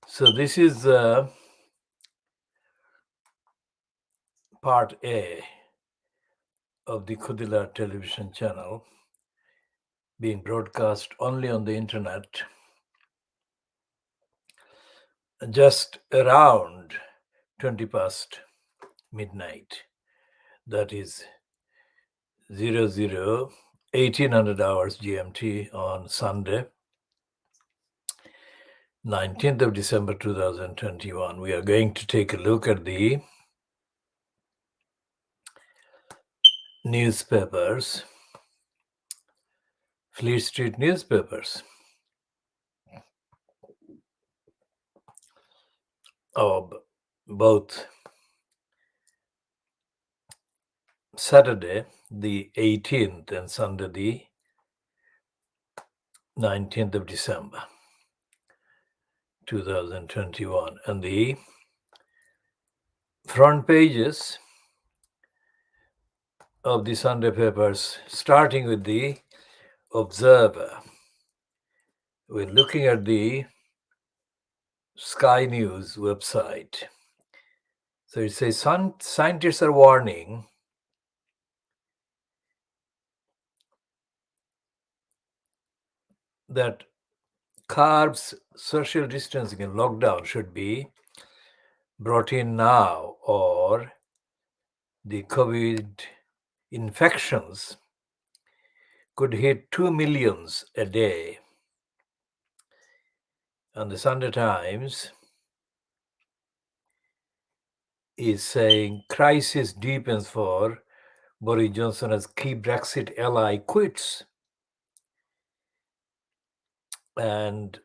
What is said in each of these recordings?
So this is part A of the KhoodeelaarTV television channel, being broadcast only on the internet, just around 20 past midnight. That is 1800 hours GMT on Sunday, 19th of December 2021. We are going to take a look at the newspapers, Fleet Street newspapers, of both Saturday the 18th and Sunday the 19th of December 2021. And the front pages of the Sunday papers, starting with the Observer. We're looking at the Sky News website. So it says scientists are warning that carbs, social distancing and lockdown should be brought in now, or the COVID infections could hit 2 million a day. And the Sunday Times is saying crisis deepens for Boris Johnson as key Brexit ally quits. And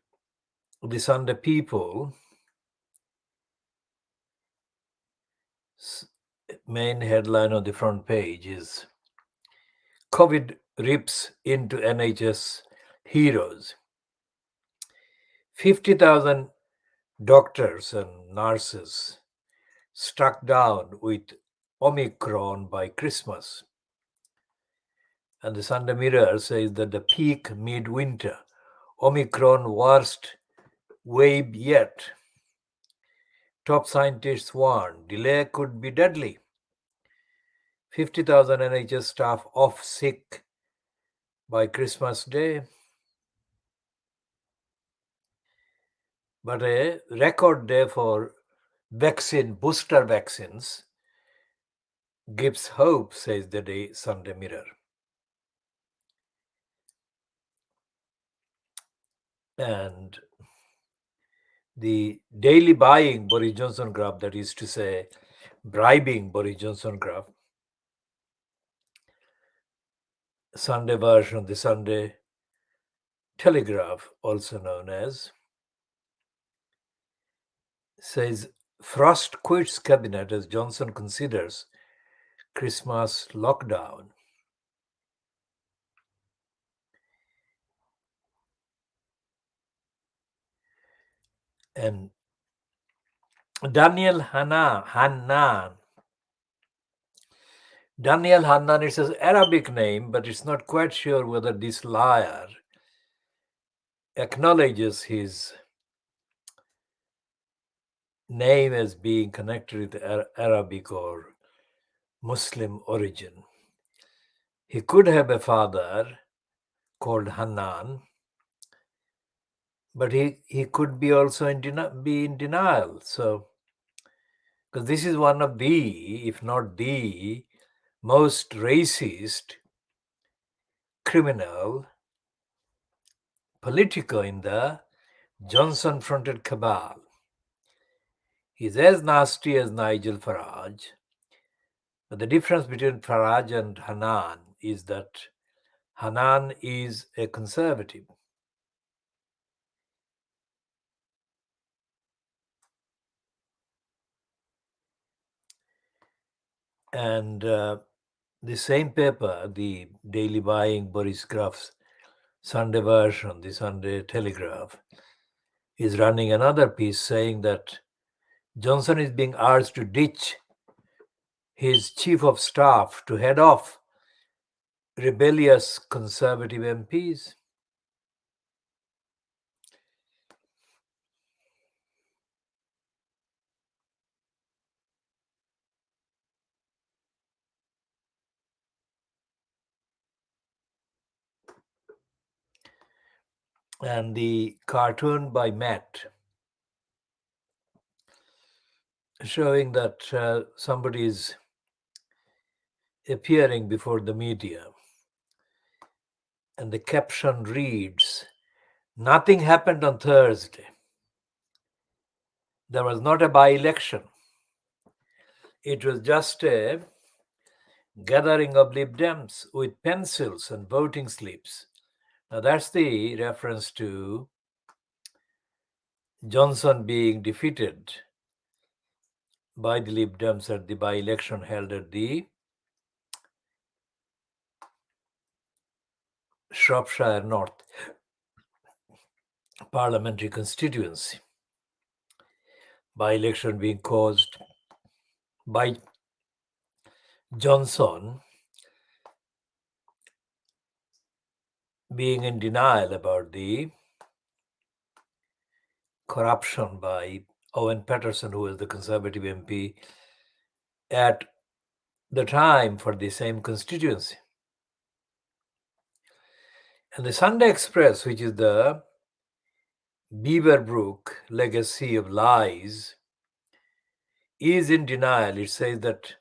the Sunday People main headline on the front page is COVID rips into NHS heroes. 50,000 doctors and nurses struck down with Omicron by Christmas. And the Sunday Mirror says that the peak midwinter, Omicron worst wave yet. Top scientists warn delay could be deadly. 50,000 NHS staff off sick by Christmas Day. But a record day for booster vaccines gives hope, says the Sunday Mirror. And the daily buying Boris Johnson graph, that is to say, bribing Boris Johnson graph, Sunday version, the Sunday Telegraph, also known as, says Frost quits cabinet as Johnson considers Christmas lockdown. And Daniel Hannan, it's an Arabic name, but it's not quite sure whether this liar acknowledges his name as being connected with Arabic or Muslim origin. He could have a father called Hannan, but he could be also be in denial. So, because this is one of the, if not the, most racist criminal politico in the Johnson-fronted cabal. He's as nasty as Nigel Farage, but the difference between Farage and Hannan is that Hannan is a conservative. And the same paper, the daily buying Boris Graph's Sunday version, the Sunday Telegraph, is running another piece saying that Johnson is being urged to ditch his chief of staff to head off rebellious Conservative MPs. And the cartoon by Matt showing that somebody is appearing before the media. And the caption reads, "Nothing happened on Thursday. There was not a by-election. It was just a gathering of Lib Dems with pencils and voting slips." Now that's the reference to Johnson being defeated by the Lib Dems at the by-election held at the Shropshire North parliamentary constituency. By-election being caused by Johnson being in denial about the corruption by Owen Paterson, who was the Conservative MP at the time for the same constituency. And the Sunday Express, which is the Beaverbrook legacy of lies, is in denial. It says that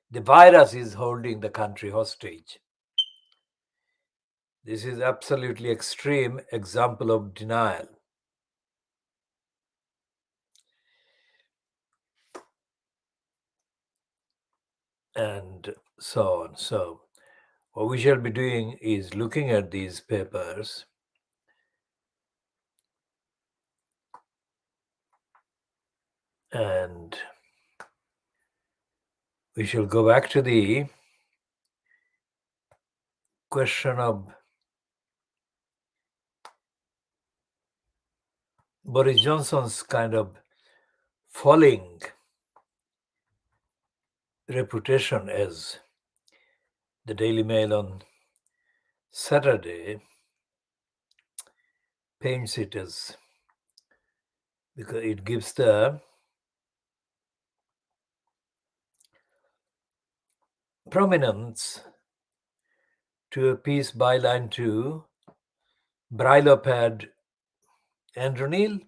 the virus is holding the country hostage. This is absolutely extreme example of denial. And so on. So what we shall be doing is looking at these papers and we shall go back to the question of Boris Johnson's kind of falling reputation, as the Daily Mail on Saturday paints it as, because it gives the prominence to a piece byline to Brilopad Andrew Neil.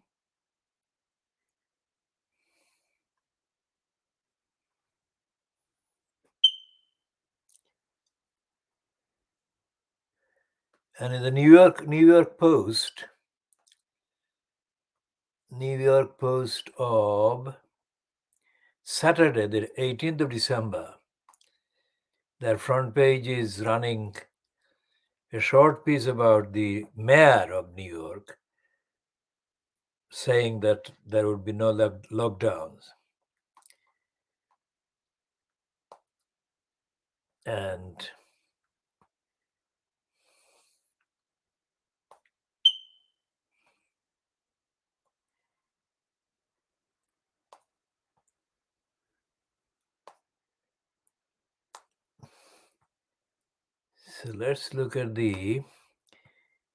And in the New York Post of Saturday, the 18th of December, their front page is running a short piece about the mayor of New York saying that there would be no lockdowns. And so let's look at if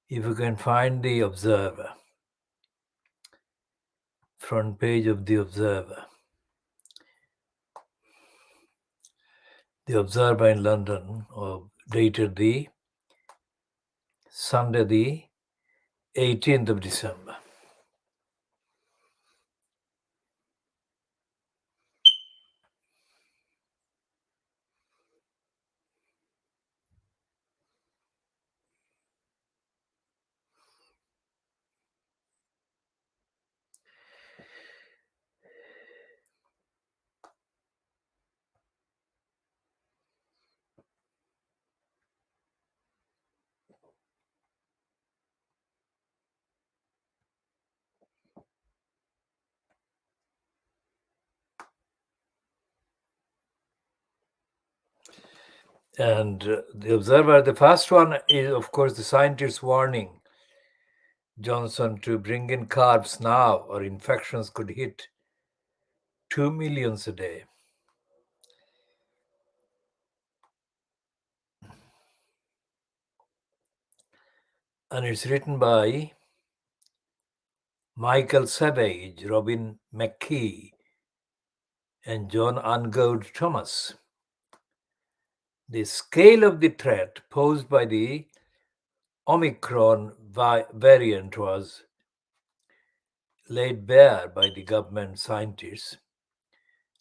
you can find the Observer, front page of the Observer. The Observer in London, dated the Sunday, the 18th of December. And the observer, the first one is, of course, the scientists warning Johnson to bring in carbs now, or infections could hit 2 millions a day. And it's written by Michael Savage, Robin McKee, and John Ungaud Thomas. The scale of the threat posed by the Omicron variant was laid bare by the government scientists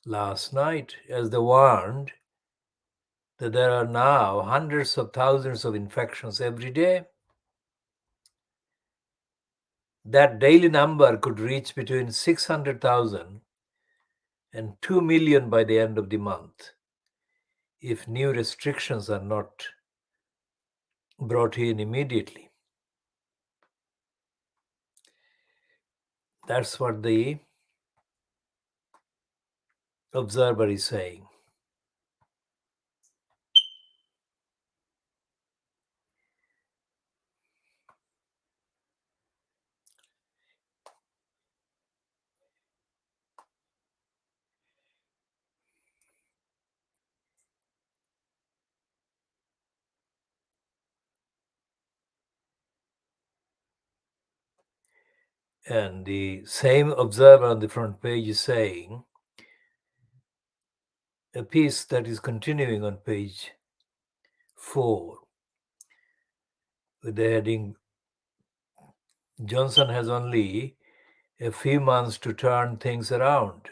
last night, as they warned that there are now hundreds of thousands of infections every day. That daily number could reach between 600,000 and 2 million by the end of the month if new restrictions are not brought in immediately. That's what the observer is saying. And the same observer on the front page is saying a piece that is continuing on page 4 with the heading, Johnson has only a few months to turn things around.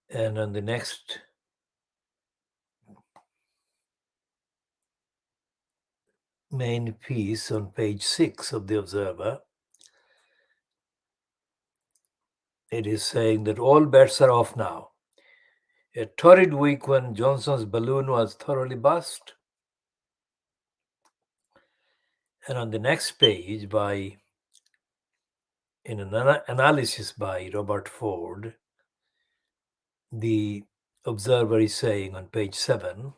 And on the next main piece on page 6 of the Observer, it is saying that all bets are off now. A torrid week when Johnson's balloon was thoroughly burst. And on the next page, in an analysis by Robert Ford, the Observer is saying on page 7,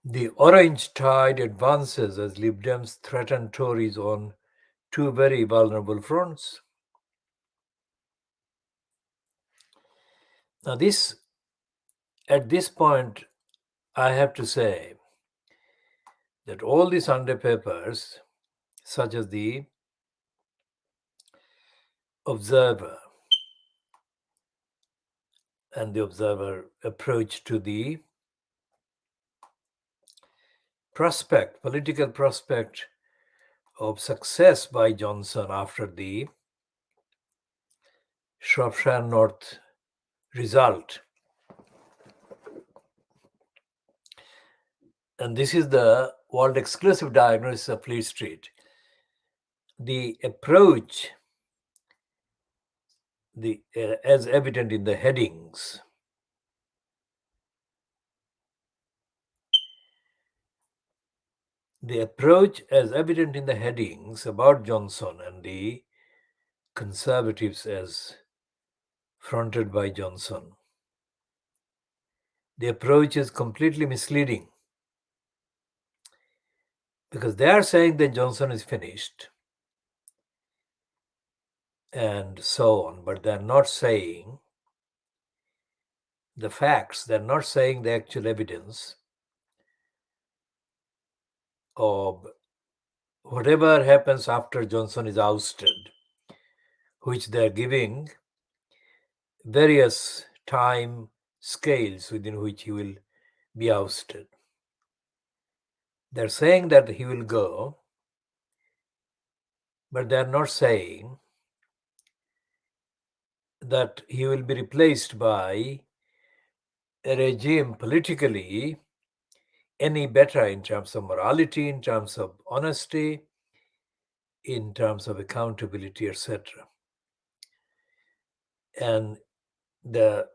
the orange tide advances as Lib Dems threaten Tories on two very vulnerable fronts. Now at this point, I have to say that all the Sunday papers, such as the Observer and the Observer approach to the political prospect of success by Johnson after the Shropshire North result. And this is the world exclusive diagnosis of Fleet Street. The approach, as evident in the headings, about Johnson and the Conservatives as fronted by Johnson, the approach is completely misleading, because they are saying that Johnson is finished and so on, but they're not saying the facts, they're not saying the actual evidence of whatever happens after Johnson is ousted, which they're giving various time scales within which he will be ousted. They're saying that he will go, but they're not saying that he will be replaced by a regime politically any better in terms of morality, in terms of honesty, in terms of accountability, etc. And the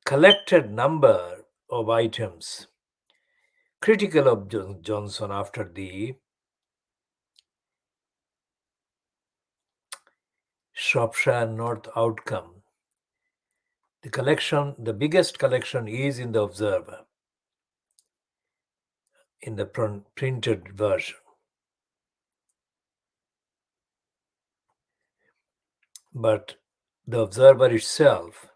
collected number of items critical of Johnson after the Shropshire North outcome. The biggest collection is in the Observer, in the printed version. But the Observer itself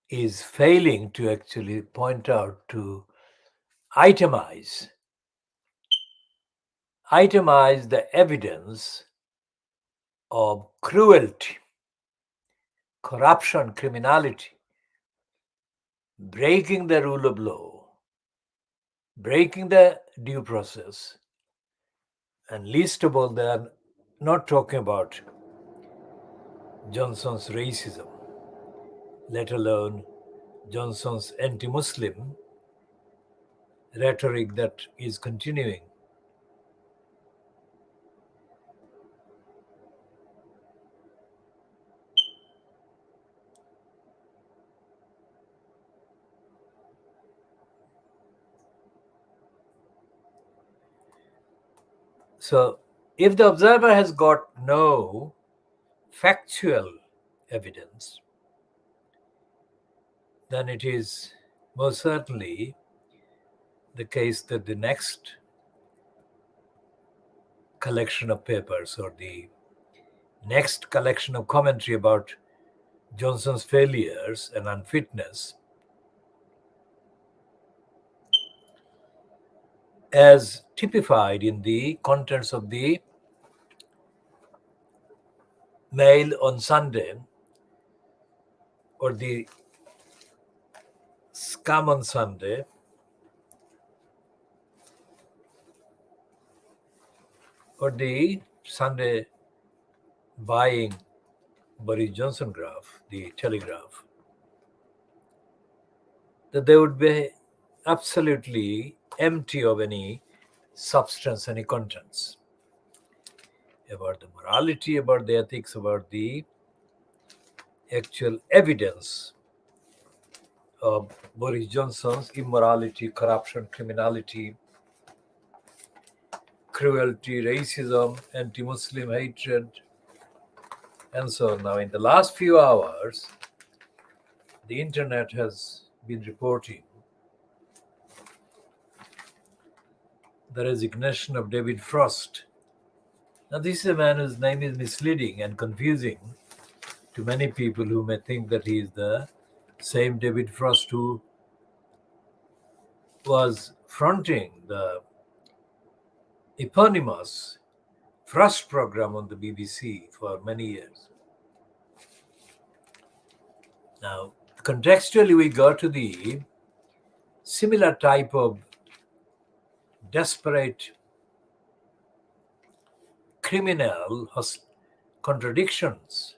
is failing to actually point out to itemize the evidence of cruelty, corruption, criminality, breaking the rule of law, breaking the due process, and least of all, they are not talking about Johnson's racism, let alone Johnson's anti-Muslim rhetoric that is continuing. So, if the Observer has got no factual evidence, then it is most certainly the case that the next collection of papers or the next collection of commentary about Johnson's failures and unfitness, as typified in the contents of the Mail on Sunday or the Scum on Sunday, or the Sunday buying Boris Johnson graph, the Telegraph, that they would be absolutely empty of any substance, any contents about the morality, about the ethics, about the actual evidence of Boris Johnson's immorality, corruption, criminality, cruelty, racism, anti-Muslim hatred, and so on. Now, in the last few hours, the internet has been reporting the resignation of David Frost. Now, this is a man whose name is misleading and confusing to many people who may think that he is the same David Frost who was fronting the eponymous Frost program on the BBC for many years. Now, contextually, we go to the similar type of desperate criminal contradictions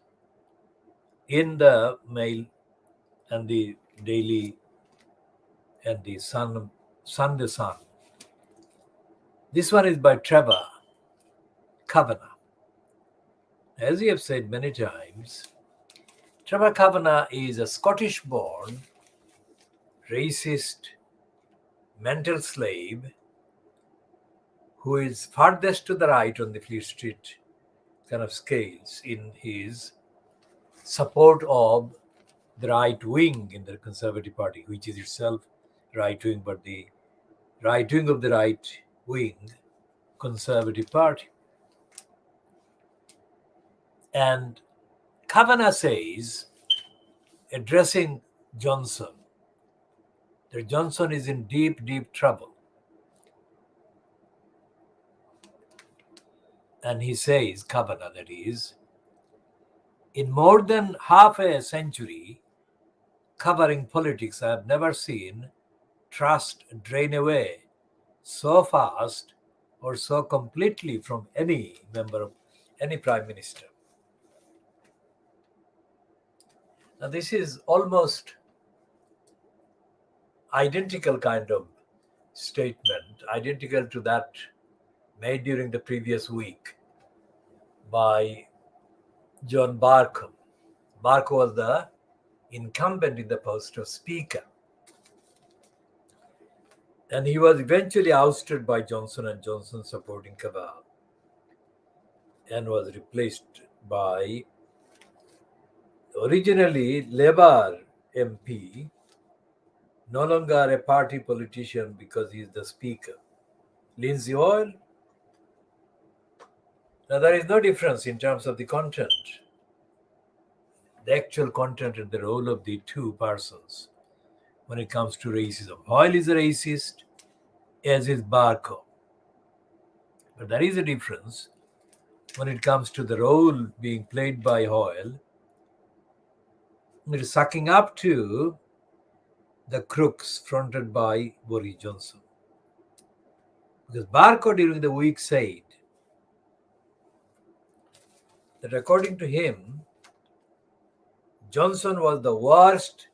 in the Mail and the Daily and the Sunday Sun. This one is by Trevor Kavanagh. As we have said many times, Trevor Kavanagh is a Scottish-born, racist, mental slave who is farthest to the right on the Fleet Street kind of scales in his support of the right wing in the Conservative Party, which is itself right wing, but the right wing of the right wing Conservative Party. And Kavanagh says, addressing Johnson, that Johnson is in deep, deep trouble. And he says, Kavanagh that is, in more than half a century covering politics, I have never seen trust drain away so fast or so completely from any member of any prime minister. Now, this is almost identical kind of statement, identical to that made during the previous week by John Barcombe. Barcombe was the incumbent in the post of Speaker. And he was eventually ousted by Johnson and Johnson supporting cabal and was replaced by originally Labour MP, no longer a party politician because he is the speaker, Lindsay Oil. Now, there is no difference in terms of the content, the actual content and the role of the two persons when it comes to racism. Oil is a racist, as is Barco. But there is a difference when it comes to the role being played by Hoyle. It is sucking up to the crooks fronted by Boris Johnson. Because Barco during the week said that according to him, Johnson was the worst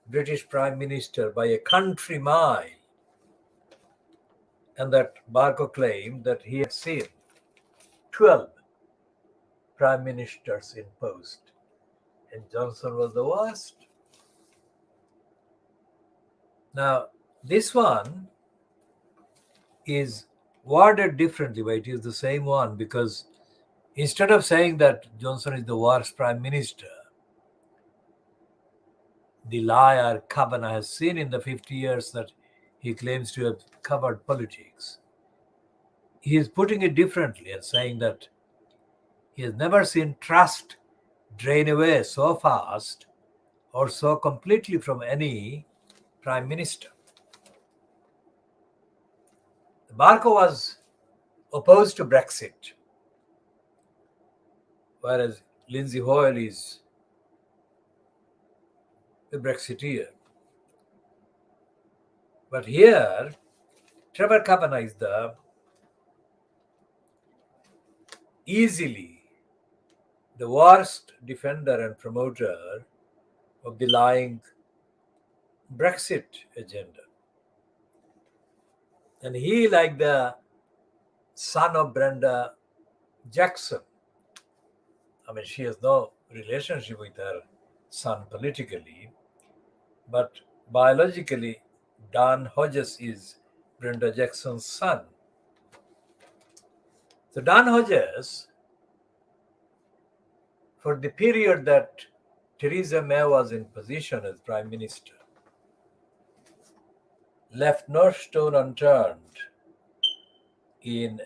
British Prime Minister by a country mile. And that Barco claimed that he had seen 12 Prime Ministers in post. And Johnson was the worst. Now, this one is worded differently, but it is the same one because instead of saying that Johnson is the worst Prime Minister, the liar Kavanagh has seen in the 50 years that he claims to have covered politics, he is putting it differently and saying that he has never seen trust drain away so fast or so completely from any Prime Minister. Barco was opposed to Brexit, whereas Lindsay Hoyle is a Brexiteer. But here, Trevor Kavanagh is the easily the worst defender and promoter of the lying Brexit agenda. And he, like the son of Brenda Jackson, I mean, she has no relationship with her son politically, but biologically, Dan Hodges is Brenda Jackson's son. So Dan Hodges, for the period that Theresa May was in position as Prime Minister, left no stone unturned in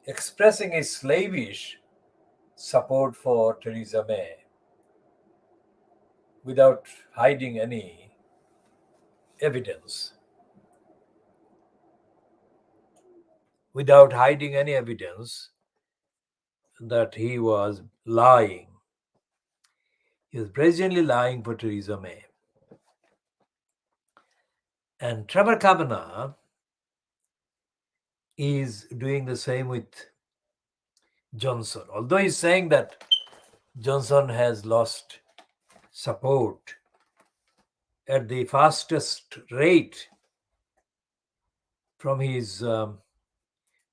expressing his slavish support for Theresa May without hiding any evidence. Without hiding any evidence that he was lying. He was brazenly lying for Theresa May. And Trevor Kavanagh is doing the same with Johnson. Although he's saying that Johnson has lost support at the fastest rate from his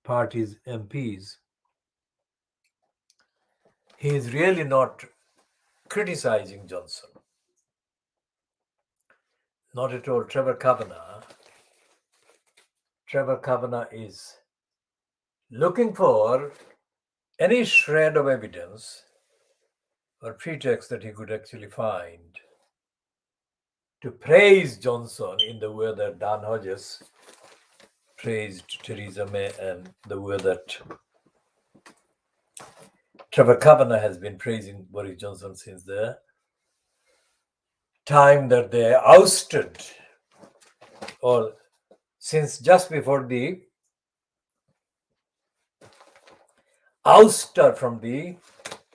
party's MPs, he is really not criticizing Johnson. Not at all. Trevor Kavanagh is looking for any shred of evidence or pretext that he could actually find to praise Johnson in the way that Dan Hodges praised Theresa May and the way that Trevor Kavanagh has been praising Boris Johnson since the time that they ousted, or since just before the ouster from the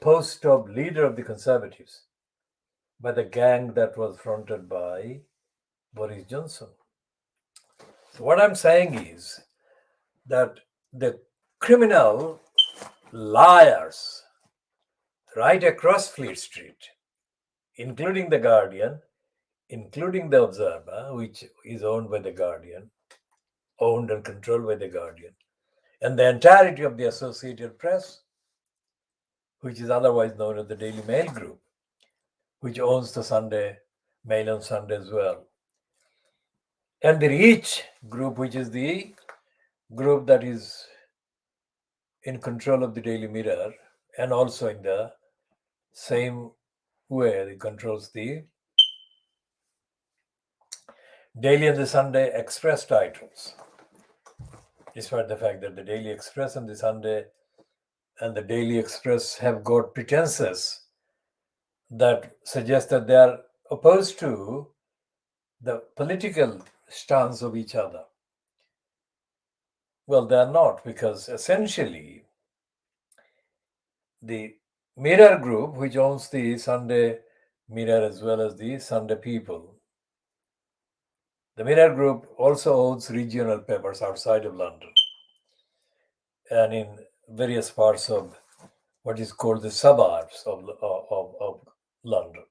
post of leader of the Conservatives by the gang that was fronted by Boris Johnson. So what I'm saying is that the criminal liars right across Fleet Street, including The Guardian, including The Observer, which is owned by The Guardian, owned and controlled by The Guardian, and the entirety of the Associated Press, which is otherwise known as the Daily Mail Group, which owns the Sunday Mail on Sunday as well. And the Reach Group, which is the group that is in control of the Daily Mirror and also in the same way it controls the Daily and the Sunday Express titles, despite the fact that the Daily Express and the Sunday and the Daily Express have got pretenses that suggest that they are opposed to the political stance of each other. Well, they are not, because essentially the Mirror Group, which owns the Sunday Mirror as well as the Sunday People, the Mirror Group also owns regional papers outside of London and in various parts of what is called the suburbs of London.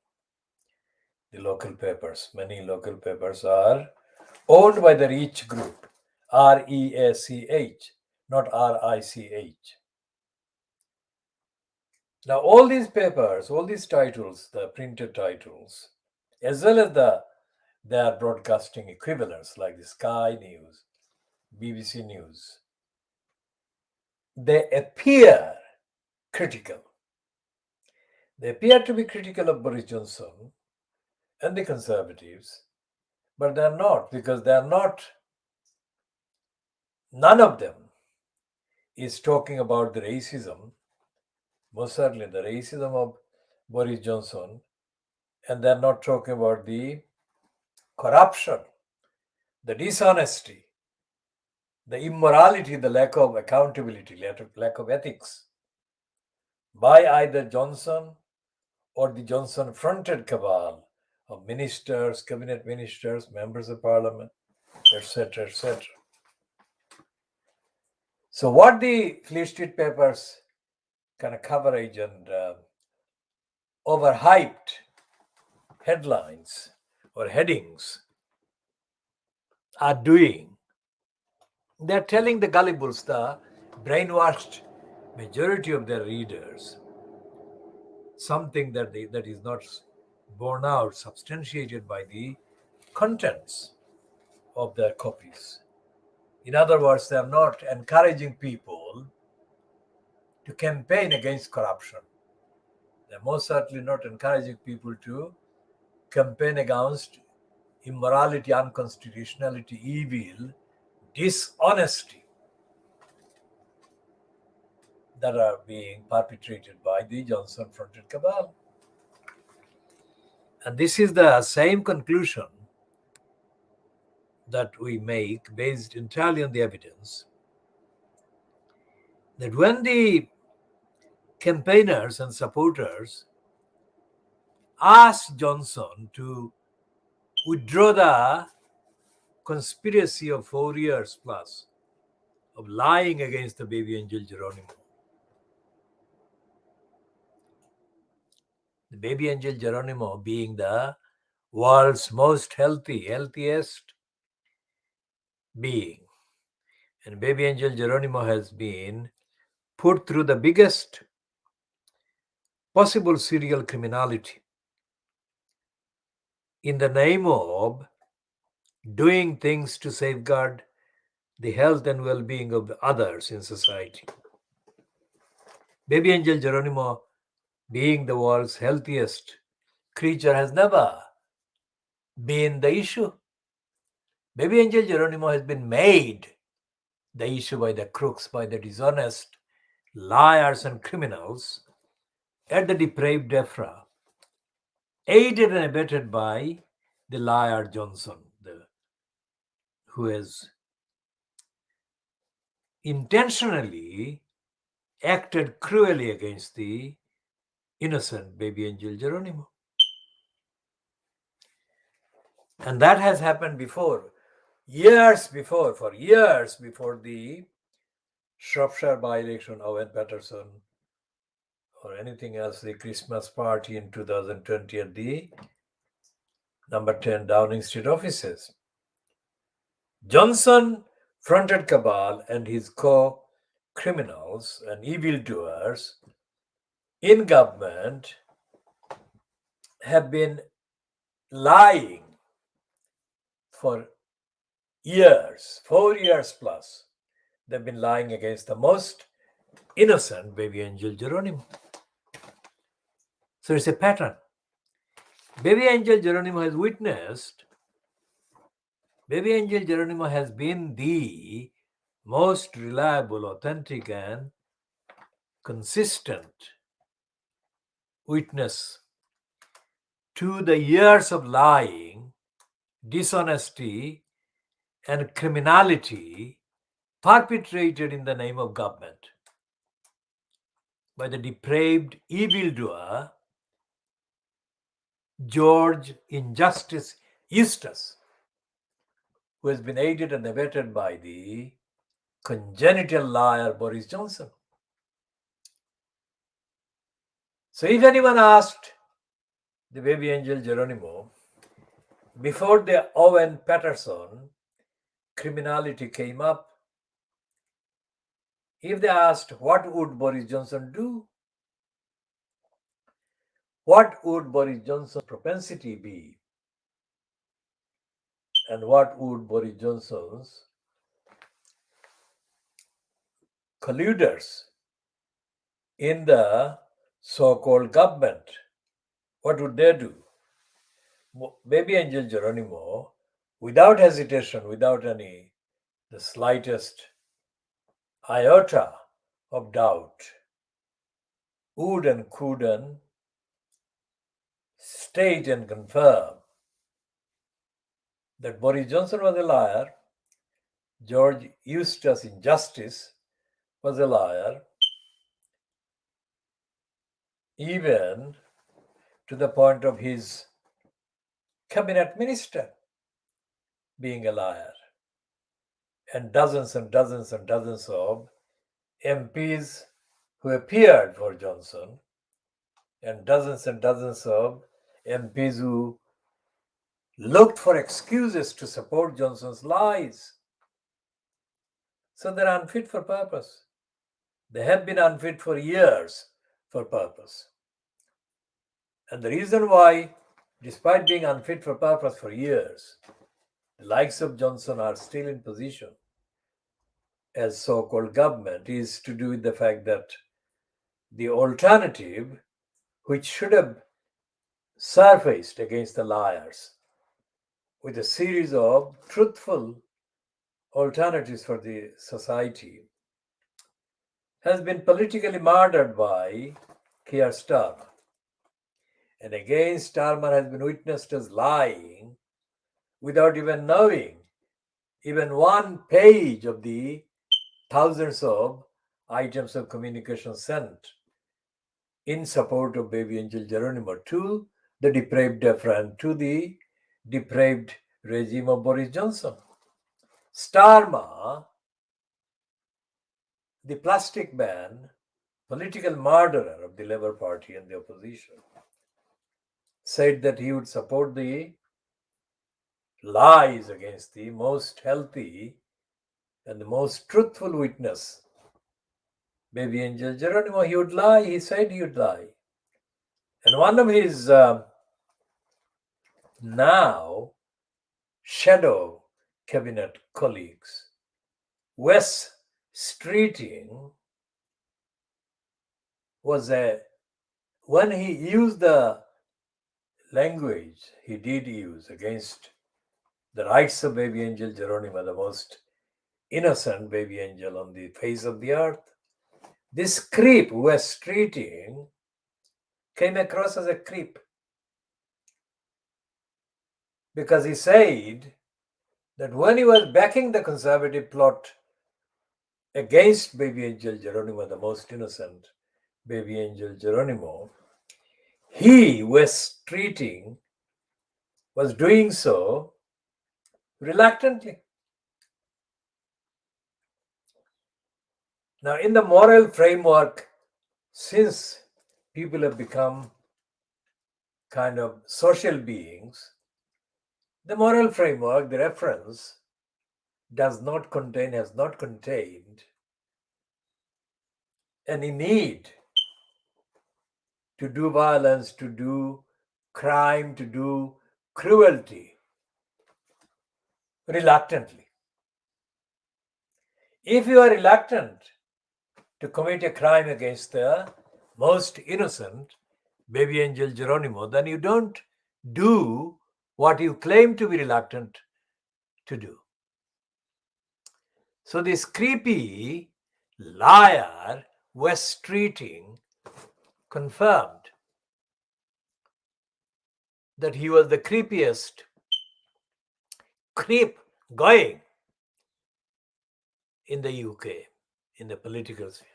The local papers, many local papers are owned by the Reach Group, REACH, not RICH. Now, all these papers, all these titles, the printed titles, as well as their broadcasting equivalents like the Sky News, BBC News, they appear critical. They appear to be critical of Boris Johnson and the Conservatives, but they're not, because they're not, none of them is talking about the racism, most certainly the racism of Boris Johnson, and they're not talking about the corruption, the dishonesty, the immorality, the lack of accountability, lack of ethics by either Johnson or the Johnson-fronted cabal of ministers, cabinet ministers, members of parliament, etc., etc. So what the Fleet Street papers kind of coverage and overhyped headlines or headings are doing, they're telling the gullibles, the brainwashed majority of their readers, something that is not borne out, substantiated by the contents of their copies. In other words, they are not encouraging people to campaign against corruption. They're most certainly not encouraging people to campaign against immorality, unconstitutionality, evil, dishonesty that are being perpetrated by the Johnson-fronted cabal. And this is the same conclusion that we make based entirely on the evidence that when the campaigners and supporters asked Johnson to withdraw the conspiracy of 4 years plus of lying against the BabyAngelGeronimo, the BabyAngelGeronimo being the world's most healthiest being. And BabyAngelGeronimo has been put through the biggest possible serial criminality in the name of doing things to safeguard the health and well-being of others in society. BabyAngelGeronimo, being the world's healthiest creature, has never been the issue. BabyAngelGeronimo has been made the issue by the crooks, by the dishonest liars and criminals at the depraved DEFRA, aided and abetted by the liar Johnson, who has intentionally acted cruelly against the innocent BabyAngelGeronimo. And that has happened before, for years before the Shropshire by-election, Owen Paterson, or anything else, the Christmas party in 2020 at the number 10 Downing Street offices. Johnson-fronted cabal and his co-criminals and evildoers in government have been lying for years, 4 years plus. They've been lying against the most innocent baby angel Geronimo. So it's a pattern. Baby angel Geronimo has witnessed, baby angel Geronimo has been the most reliable, authentic, and consistent witness to the years of lying, dishonesty, and criminality perpetrated in the name of government by the depraved evildoer George Injustice Eustace, who has been aided and abetted by the congenital liar Boris Johnson. So if anyone asked the baby angel Geronimo, before the Owen Patterson criminality came up, if they asked what would Boris Johnson do, what would Boris Johnson's propensity be, and what would Boris Johnson's colluders in the so-called government, what would they do? Baby angel Geronimo, without hesitation, without the slightest iota of doubt, would and couldn't state and confirm that Boris Johnson was a liar, George Eustace Injustice was a liar, even to the point of his cabinet minister being a liar, and dozens and dozens and dozens of MPs who appeared for Johnson, and dozens of MPs who looked for excuses to support Johnson's lies. So they're unfit for purpose. They have been unfit for years for purpose. And the reason why, despite being unfit for purpose for years, the likes of Johnson are still in position as so-called government is to do with the fact that the alternative, which should have surfaced against the liars with a series of truthful alternatives for the society, has been politically murdered by Keir Starmer. And again, Starmer has been witnessed as lying without even knowing even one page of the thousands of items of communication sent in support of baby angel Geronimo to the depraved friend, to the depraved regime of Boris Johnson. Starmer, the plastic man, political murderer of the Labour Party and the opposition, said that he would support the lies against the most healthy and the most truthful witness, baby angel Geronimo. He would lie. He said he would lie. And one of his now shadow cabinet colleagues, Wes Streeting, when he used the language he did use against the rights of baby angel Geronimo, the most innocent baby angel on the face of the earth, this creep, Wes Streeting, came across as a creep because he said that when he was backing the conservative plot against baby angel Geronimo, the most innocent baby angel Geronimo, he, Wes Streeting, was doing so reluctantly. Now, in the moral framework, since people have become kind of social beings, the moral framework, the reference, has not contained any need to do violence, to do crime, to do cruelty reluctantly. If you are reluctant to commit a crime against the most innocent BabyAngelGeronimo, then you don't do what you claim to be reluctant to do. So this creepy liar, West Streeting, confirmed that he was the creepiest creep going in the UK, in the political sphere.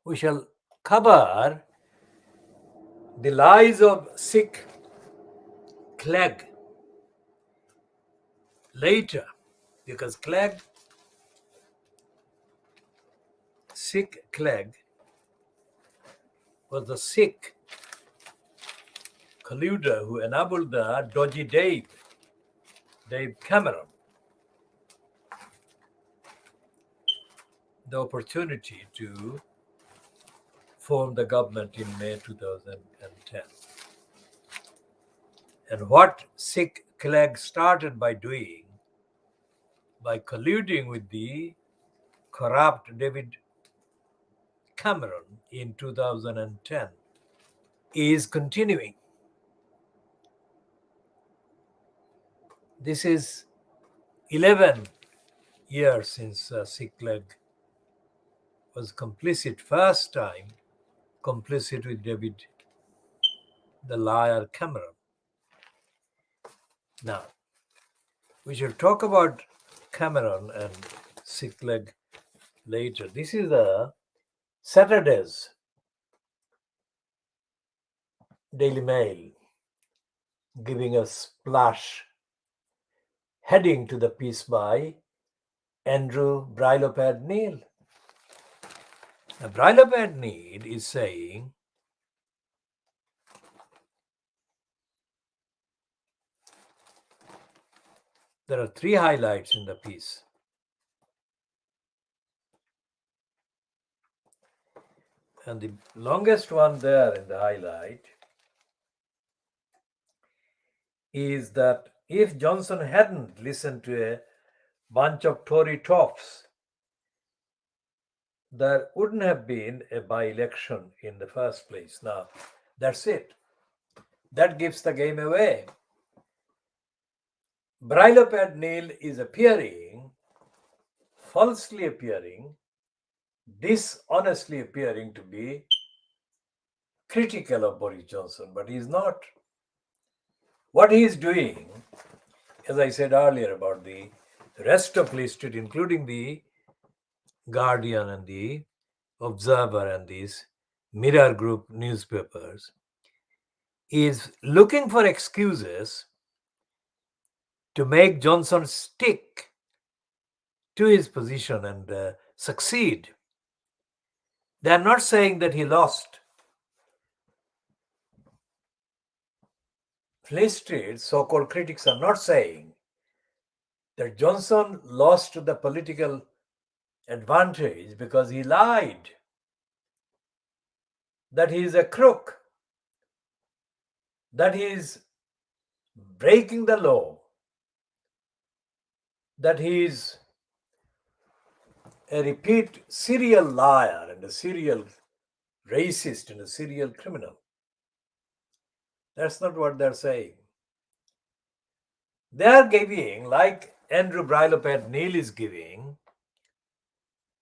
We shall cover the lies of Sikh Clegg later, because Sikh Clegg was the Sikh colluder who enabled the dodgy Dave Cameron, the opportunity to form the government in May 2010. And what Sikh Clegg started by doing, by colluding with the corrupt David Cameron in 2010, is continuing. This is 11 years since Sikh Clegg was complicit, first time complicit with David the Liar Cameron. Now, we shall talk about Cameron and Sikh Clegg later. This is the Saturday's Daily Mail giving a splash heading to the piece by Andrew Brilopad-Neal. Now, Brilopad-Neal is saying there are three highlights in the piece. And the longest one there in the highlight is that if Johnson hadn't listened to a bunch of Tory toffs, there wouldn't have been a by-election in the first place. Now, that's it. That gives the game away. Brilopad-Neal is falsely appearing, dishonestly appearing to be critical of Boris Johnson, but he's not. What he is doing, as I said earlier about the rest of listed, including the Guardian and the Observer and these Mirror Group newspapers, is looking for excuses to make Johnson stick to his position and succeed. They are not saying that he lost. Fleet Street so-called critics are not saying that Johnson lost the political advantage because he lied, that he is a crook, that he is breaking the law, that he is a repeat serial liar and a serial racist and a serial criminal. That's not what they're saying. They are giving, like Andrew Brilopad-Neal is giving,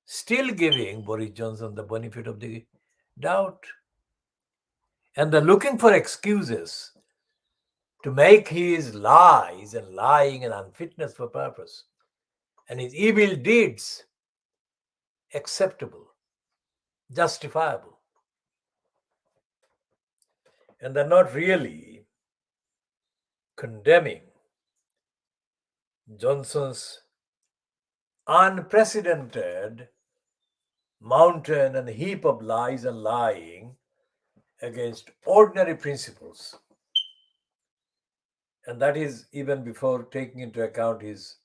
still giving Boris Johnson the benefit of the doubt. And they're looking for excuses to make his lies and lying and unfitness for purpose and his evil deeds acceptable, justifiable. And they're not really condemning Johnson's unprecedented mountain and heap of lies and lying against ordinary principles. And that is even before taking into account his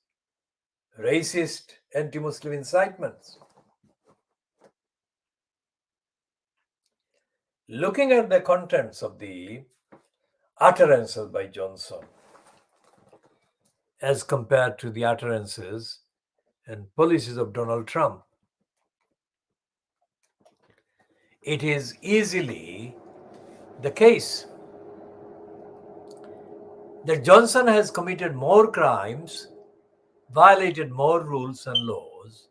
racist anti-Muslim incitements. Looking at the contents of the utterances by Johnson as compared to the utterances and policies of Donald Trump, it is easily the case that Johnson has committed more crimes, violated more rules and laws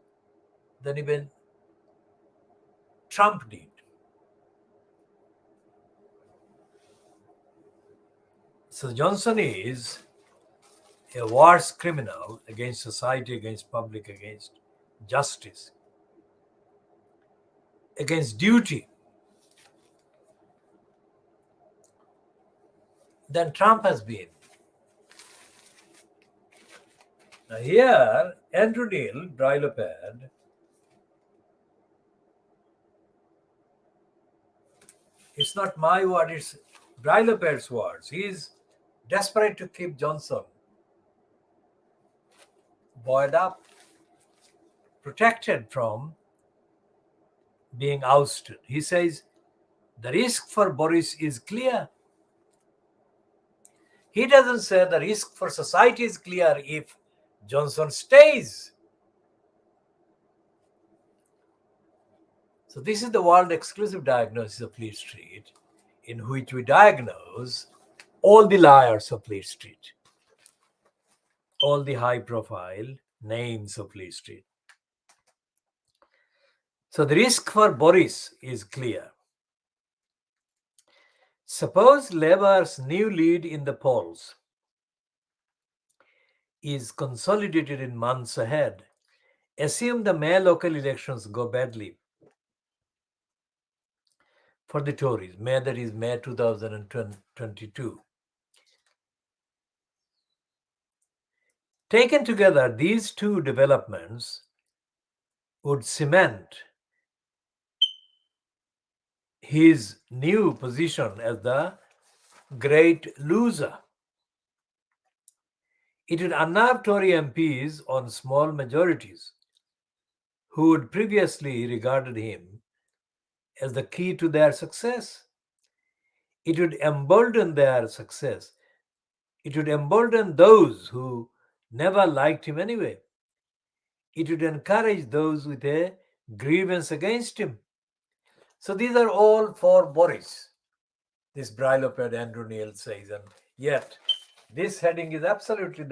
than even Trump did. So Johnson is a worse criminal against society, against public, against justice, against duty than Trump has been. Now here, Andrew Neil, Brilopad, it's not my word, it's Brilopad's words. He is desperate to keep Johnson buoyed up, protected from being ousted. He says the risk for Boris is clear. He doesn't say the risk for society is clear if Johnson stays. So this is the world exclusive diagnosis of Fleet Street, in which we diagnose all the liars of Fleet Street, all the high profile names of Fleet Street. So the risk for Boris is clear. Suppose Labour's new lead in the polls is consolidated in months ahead. Assume the May local elections go badly for the Tories. May, that is May 2022. Taken together, these two developments would cement his new position as the great loser. It would unnerve Tory MPs on small majorities who would previously regarded him as the key to their success. It would embolden their success. It would embolden those who never liked him anyway. It would encourage those with a grievance against him. So these are all for Boris, this Brilopad Andrew Neil says, and yet this heading is absolutely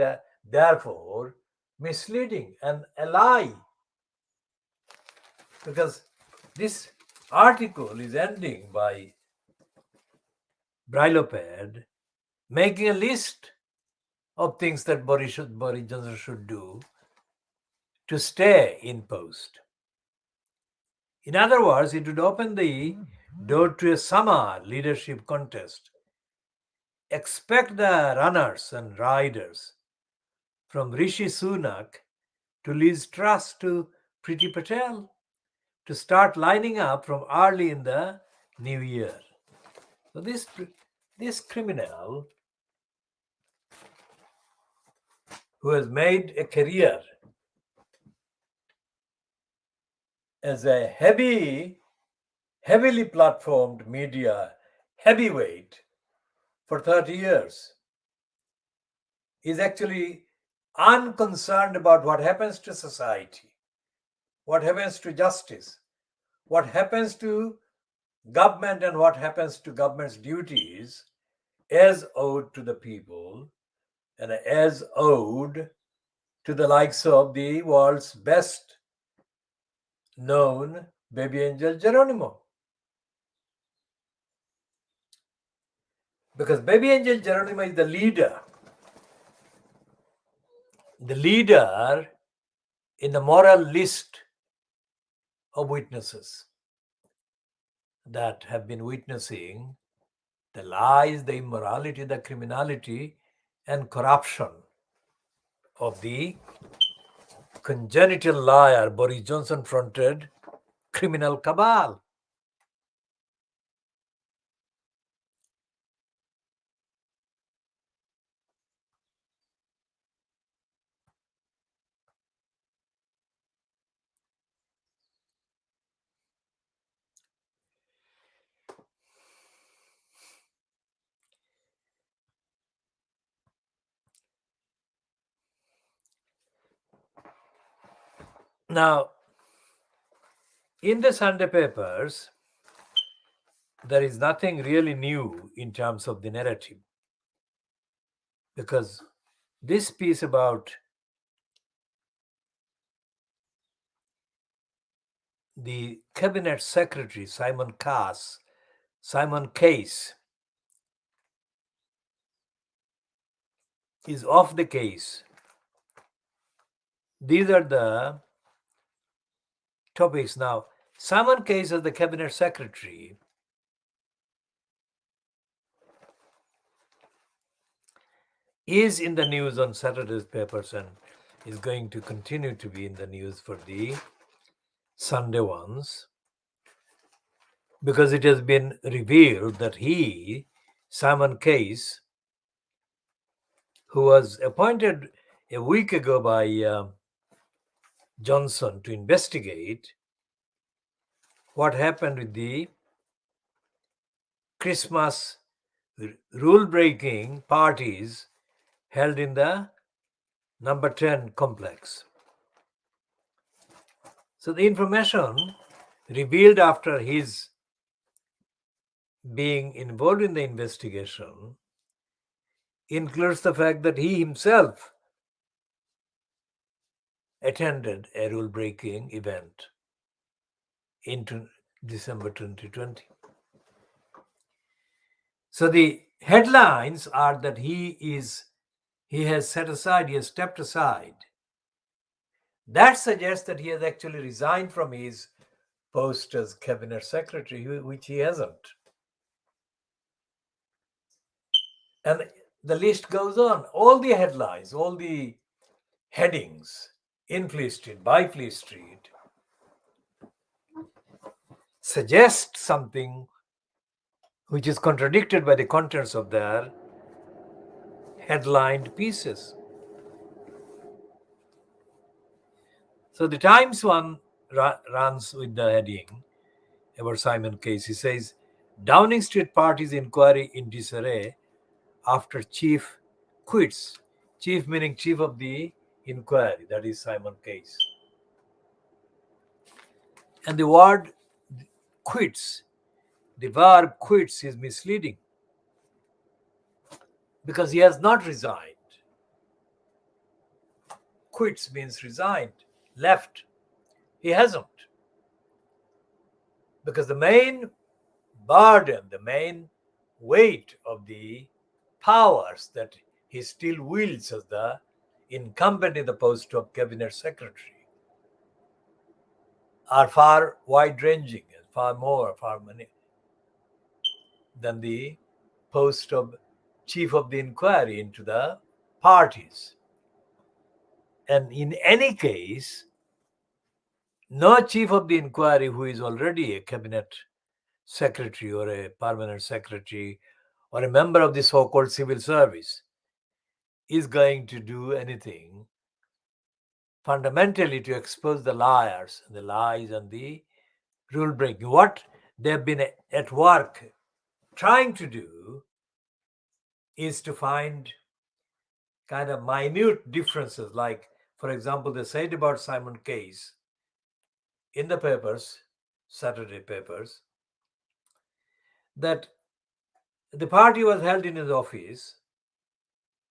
therefore misleading and a lie, because this article is ending by Brilopad making a list of things that Boris Johnson should do to stay in post. In other words, it would open the door to a summer leadership contest. Expect the runners and riders from Rishi Sunak to Liz Truss to Priti Patel to start lining up from early in the new year. So this criminal who has made a career as a heavily platformed media heavyweight for 30 years is actually unconcerned about what happens to society, what happens to justice, what happens to government, and what happens to government's duties as owed to the people and as owed to the likes of the world's best known BabyAngelGeronimo. Because BabyAngelGeronimo is the leader in the moral list of witnesses that have been witnessing the lies, the immorality, the criminality, and corruption of the congenital liar Boris Johnson fronted criminal cabal. Now, in the Sunday papers, there is nothing really new in terms of the narrative, because this piece about the cabinet secretary Simon Case is off the case. These are the topics. Now, Simon Case as the cabinet secretary is in the news on Saturday's papers and is going to continue to be in the news for the Sunday ones, because it has been revealed that he, Simon Case, who was appointed a week ago by Johnson to investigate what happened with the Christmas rule-breaking parties held in the number 10 complex. So the information revealed after his being involved in the investigation includes the fact that he himself attended a rule-breaking event in December 2020. So the headlines are that he has stepped aside. That suggests that he has actually resigned from his post as cabinet secretary, which he hasn't. And the list goes on. All the headlines, all the headings in Fleet Street, by Fleet Street, suggest something which is contradicted by the contents of their headlined pieces. So the Times one runs with the heading about Simon Case. He says, Downing Street party's inquiry in disarray after chief quits. Chief meaning chief of the inquiry, that is Simon Case. And the word quits, the verb quits, is misleading because he has not resigned. Quits means resigned, left. He hasn't. Because the main burden, the main weight of the powers that he still wields as the incumbent in the post of cabinet secretary are far wide-ranging, far many than the post of chief of the inquiry into the parties. And in any case, no chief of the inquiry who is already a cabinet secretary or a permanent secretary or a member of the so-called civil service is going to do anything fundamentally to expose the liars, the lies, and the rule breaking. What they've been at work trying to do is to find kind of minute differences. Like, for example, they said about Simon Case in the papers, Saturday papers, that the party was held in his office,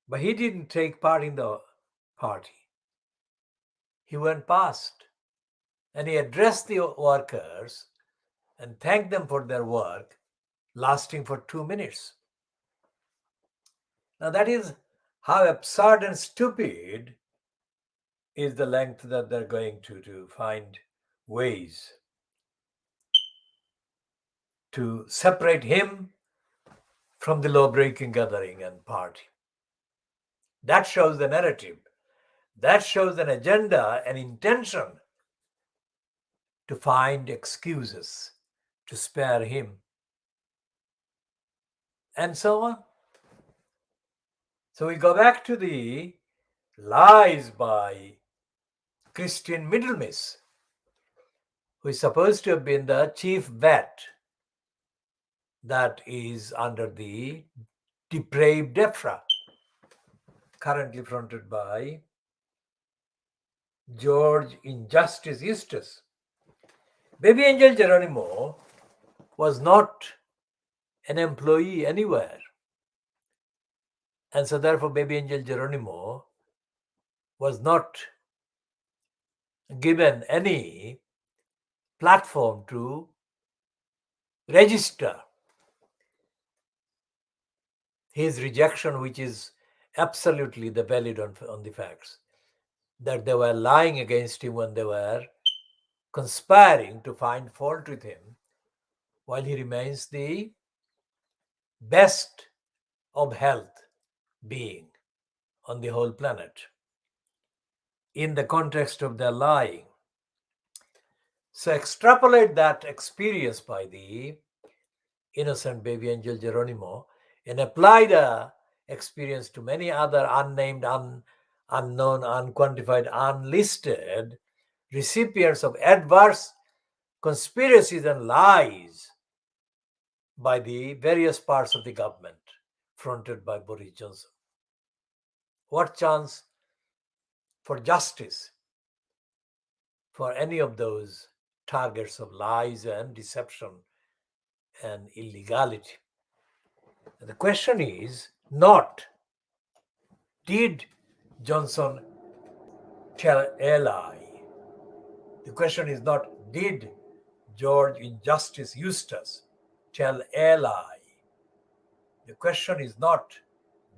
but he didn't take part in the party. He went past and he addressed the workers and thanked them for their work, lasting for 2 minutes. Now that is how absurd and stupid is the length that they're going to find ways to separate him from the law-breaking gathering and party. That shows the narrative. That shows an agenda, an intention to find excuses to spare him, and so on. So we go back to the lies by Christian Middlemiss, who is supposed to have been the chief vet that is under the depraved DEFRA, currently fronted by George Injustice Eustace. BabyAngelGeronimo was not an employee anywhere. And so therefore Baby Angel Geronimo was not given any platform to register his rejection, which is absolutely the valid on the facts, that they were lying against him when they were conspiring to find fault with him while he remains the best of health being on the whole planet in the context of their lying. So extrapolate that experience by the innocent baby angel Geronimo and apply the experience to many other unnamed, unknown, unquantified, unlisted recipients of adverse conspiracies and lies by the various parts of the government fronted by Boris Johnson. What chance for justice for any of those targets of lies and deception and illegality? The question is not, did Johnson tell a lie? The question is not, did George Injustice Eustace tell a lie? The question is not,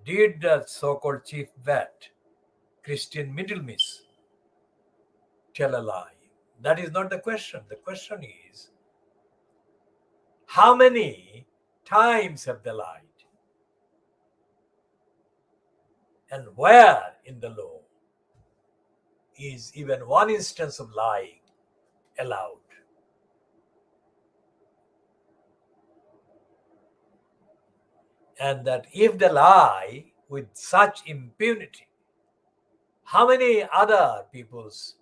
did the so-called chief vet, Christian Middlemiss, tell a lie? That is not the question. The question is, how many times have they lied? And where in the law is even one instance of lying allowed? And that if they lie with such impunity, how many other people's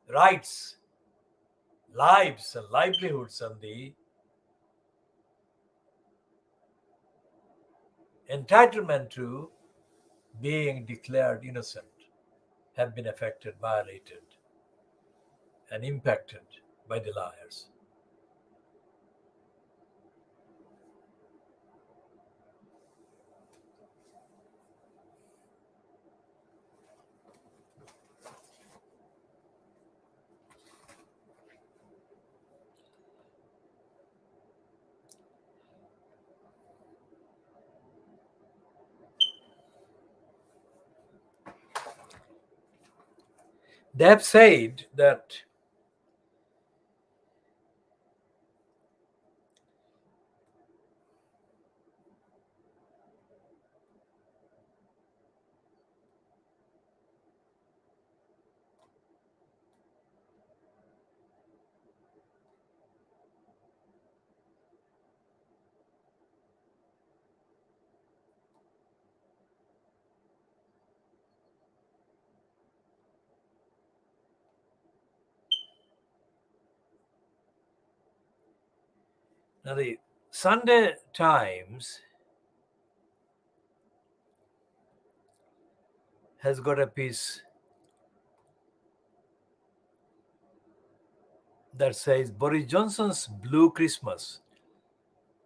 rights, lives, and livelihoods, and the entitlement to being declared innocent have been affected, violated, and impacted by the liars? They have said that now the Sunday Times has got a piece that says Boris Johnson's Blue Christmas.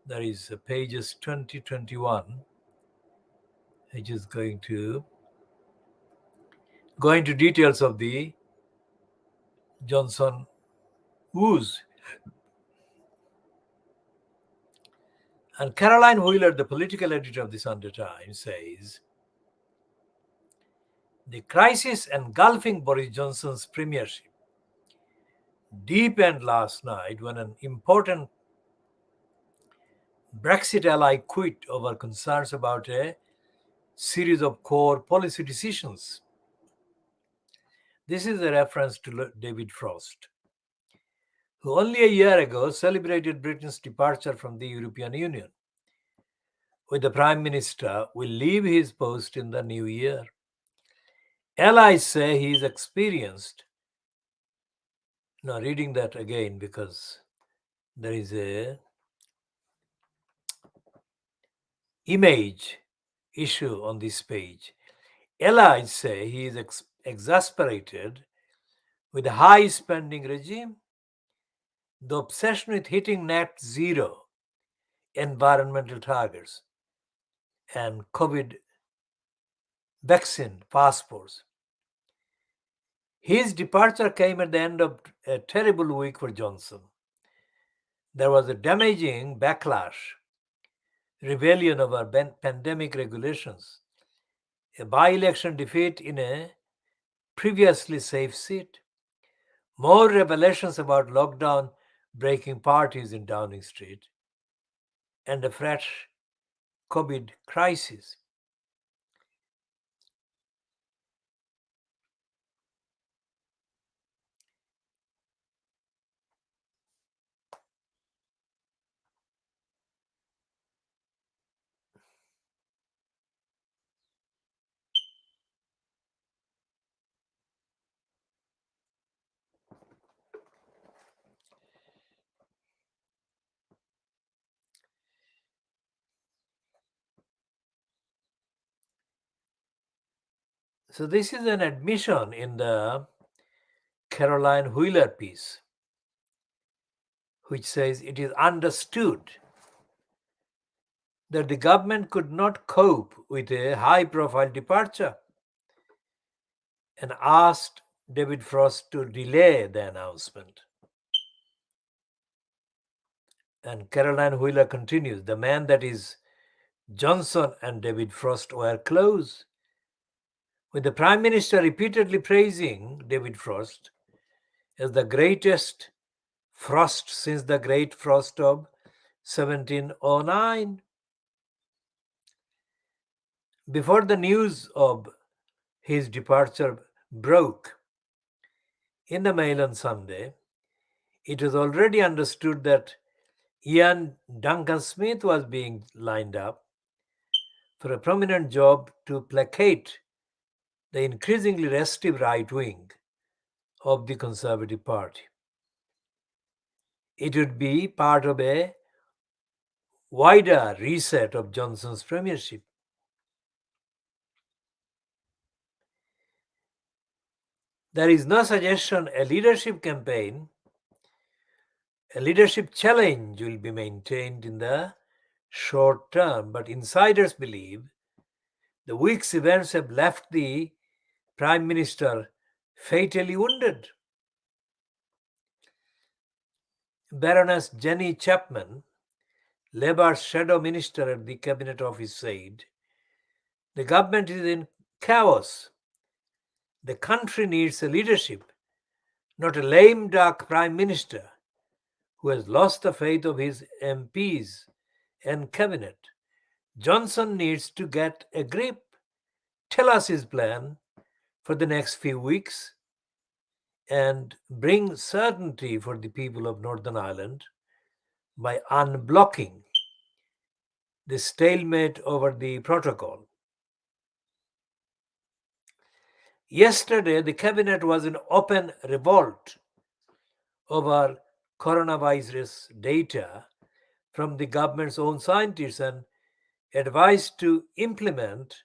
That is pages 2021, which is going to go into details of the Johnson ooze. And Caroline Wheeler, the political editor of the Sunday Times, says the crisis engulfing Boris Johnson's premiership deepened last night when an important Brexit ally quit over concerns about a series of core policy decisions. This is a reference to David Frost, who only a year ago celebrated Britain's departure from the European Union, with the Prime Minister will leave his post in the new year. Allies say he is experienced. Now, reading that again because there is a image issue on this page. Allies say he is exasperated with a high spending regime, the obsession with hitting net zero environmental targets, and COVID vaccine passports. His departure came at the end of a terrible week for Johnson. There was a damaging backlash, rebellion over pandemic regulations, a by-election defeat in a previously safe seat, more revelations about lockdown breaking parties in Downing Street, and a fresh COVID crisis. So this is an admission in the Caroline Wheeler piece, which says it is understood that the government could not cope with a high profile departure and asked David Frost to delay the announcement. And Caroline Wheeler continues, the man that is Johnson and David Frost were close, with the Prime Minister repeatedly praising David Frost as the greatest Frost since the Great Frost of 1709. Before the news of his departure broke in the Mail on Sunday, it was already understood that Ian Duncan Smith was being lined up for a prominent job to placate the increasingly restive right wing of the Conservative Party. It would be part of a wider reset of Johnson's premiership. There is no suggestion a leadership campaign, a leadership challenge will be maintained in the short term, but insiders believe the week's events have left the Prime Minister fatally wounded. Baroness Jenny Chapman, Labour's shadow minister at the Cabinet Office, said, the government is in chaos. The country needs a leadership, not a lame duck Prime Minister who has lost the faith of his MPs and Cabinet. Johnson needs to get a grip. Tell us his plan for the next few weeks and bring certainty for the people of Northern Ireland by unblocking the stalemate over the protocol. Yesterday, the cabinet was in open revolt over coronavirus data from the government's own scientists and advised to implement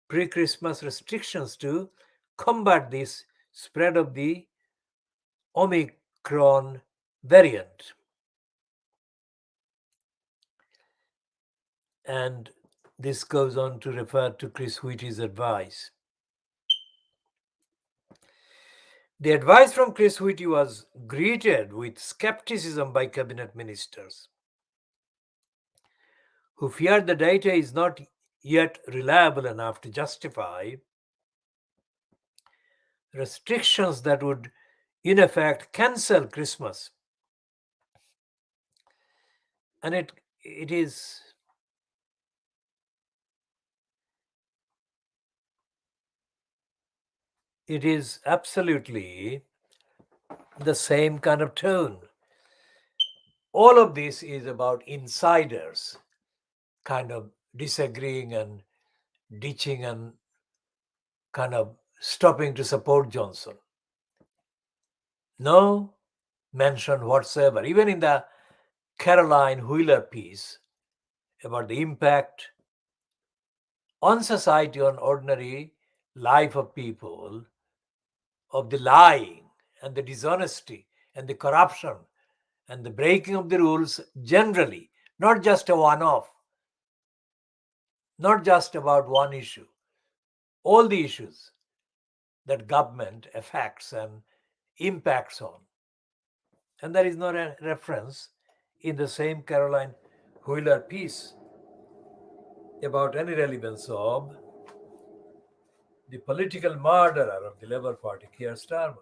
pre-Christmas restrictions to combat this spread of the Omicron variant. And this goes on to refer to Chris Whitty's advice. The advice from Chris Whitty was greeted with skepticism by cabinet ministers who feared the data is not yet reliable enough to justify restrictions that would in effect cancel Christmas. And it is absolutely the same kind of tone. All of this is about insiders kind of disagreeing and ditching and kind of stopping to support Johnson. No mention whatsoever, even in the Caroline Wheeler piece about the impact on society, on ordinary life of people, of the lying and the dishonesty and the corruption and the breaking of the rules generally not just a one-off, not just about one issue, all the issues that government affects and impacts on. And there is no reference in the same Caroline Wheeler piece about any relevance of the political murderer of the Labour Party, Keir Starmer.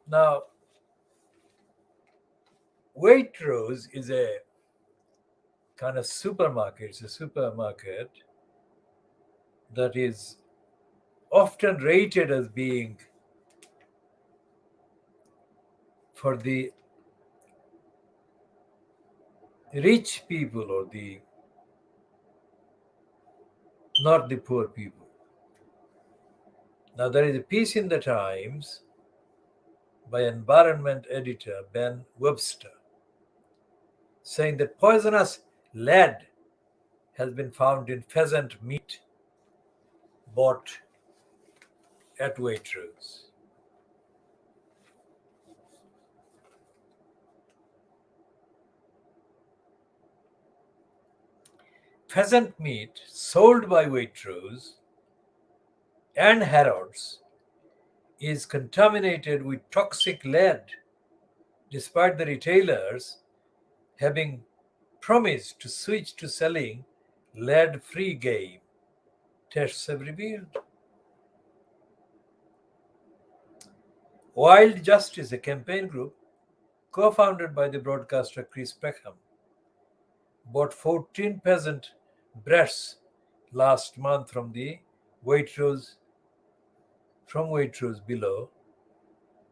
Now, Waitrose is a kind of supermarket. It's a supermarket that is often rated as being for the rich people or the not the poor people. Now there is a piece in the Times by environment editor Ben Webster saying that poisonous lead has been found in pheasant meat bought at Waitrose. Pheasant meat sold by Waitrose and Harrods is contaminated with toxic lead, despite the retailers having promised to switch to selling lead-free game. Tests have revealed. Wild Justice, a campaign group co-founded by the broadcaster Chris Peckham, bought 14 peasant breasts last month from Waitrose below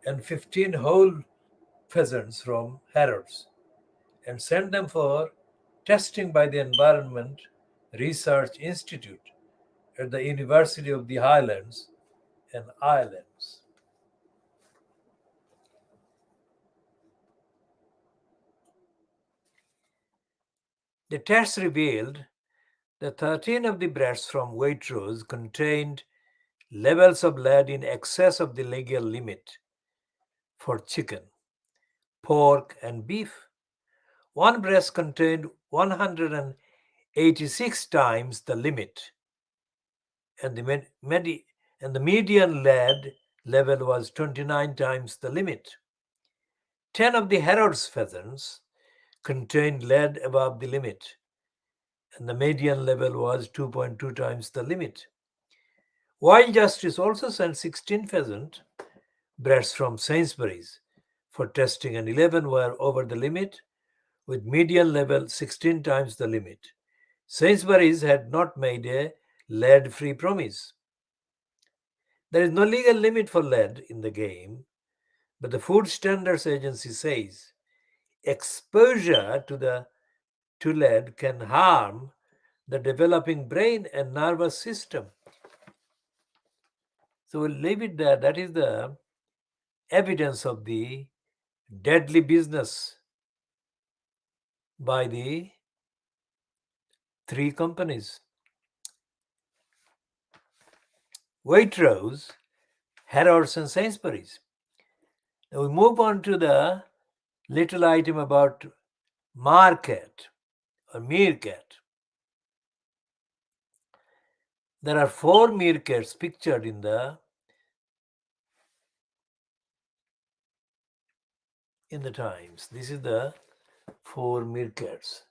and 15 whole pheasants from Harrods and sent them for testing by the Environment Research Institute at the University of the Highlands and Islands. The tests revealed that 13 of the breasts from Waitrose contained levels of lead in excess of the legal limit for chicken, pork, and beef. One breast contained 186 times the limit, and the median lead level was 29 times the limit. 10 of the Harrods pheasants contained lead above the limit, and the median level was 2.2 times the limit. Wild Justice also sent 16 pheasant breasts from Sainsbury's for testing, and 11 were over the limit, with median level 16 times the limit. Sainsbury's had not made a lead-free promise. There is no legal limit for lead in the game, but the Food Standards Agency says exposure to lead can harm the developing brain and nervous system. So we'll leave it there. That is the evidence of the deadly business by the three companies: Waitrose, Harrods, and Sainsbury's. Now we move on to the little item about market or meerkat. There are 4 meerkats pictured in the Times. This is the 4 meerkats.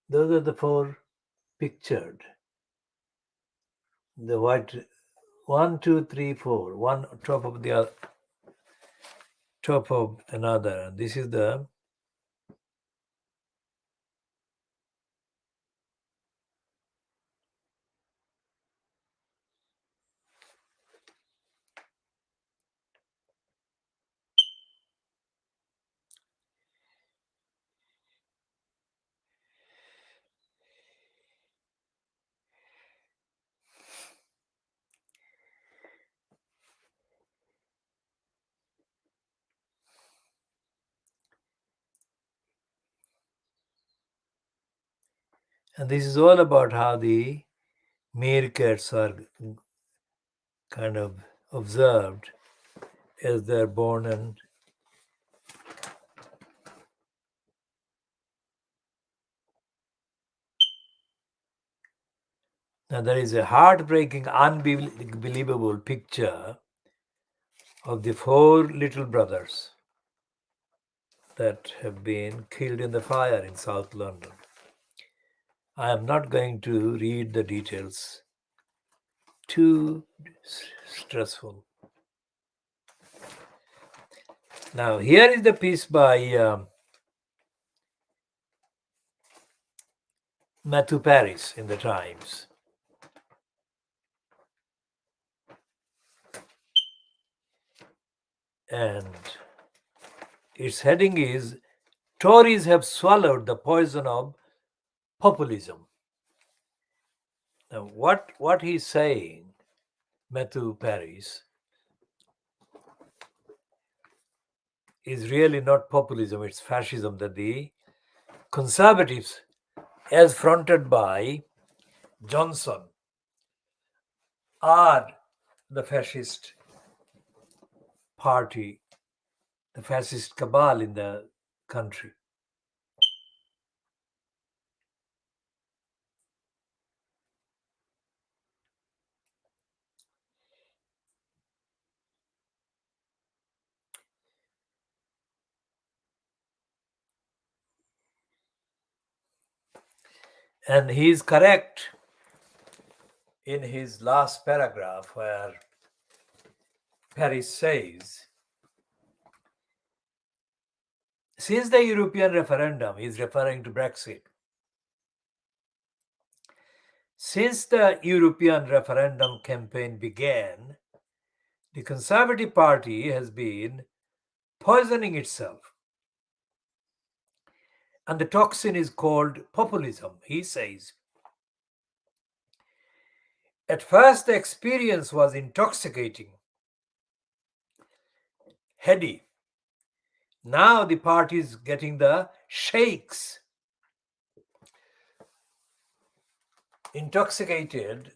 Those are the 4 pictured. The white 1, 2, 3, 4. One top of the other, top of another. This is the And this is all about how the meerkats are kind of observed as they're born. And now there is a heartbreaking, unbelievable picture of the 4 little brothers that have been killed in the fire in South London. I am not going to read the details, too stressful. Now, here is the piece by Matthew Paris in the Times. And its heading is Tories have swallowed the poison of populism. Now, what he's saying, Matthew Paris, is really not populism, it's fascism, that the Conservatives, as fronted by Johnson, are the fascist party, the fascist cabal in the country. And he is correct in his last paragraph, where Paris says, since the European referendum, he is referring to Brexit, since the European referendum campaign began, the Conservative Party has been poisoning itself. And the toxin is called populism, he says. At first, the experience was intoxicating, heady. Now the party is getting the shakes. Intoxicated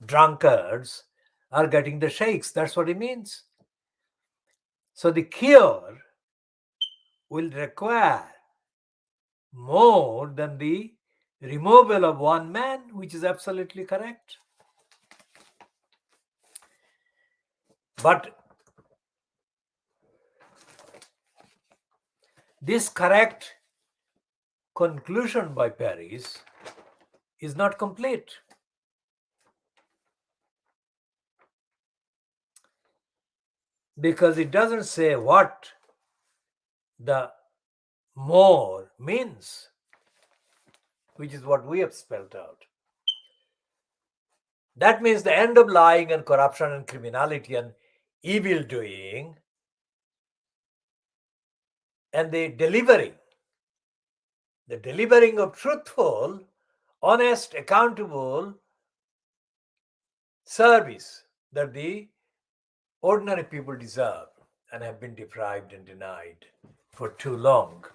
drunkards are getting the shakes. That's what it means. So the cure will require more than the removal of one man, which is absolutely correct. But this correct conclusion by Paris is not complete. Because it doesn't say what the more means, which is what we have spelled out. That means the end of lying and corruption and criminality and evil doing, and the delivering of truthful, honest, accountable service that the ordinary people deserve and have been deprived and denied for too long.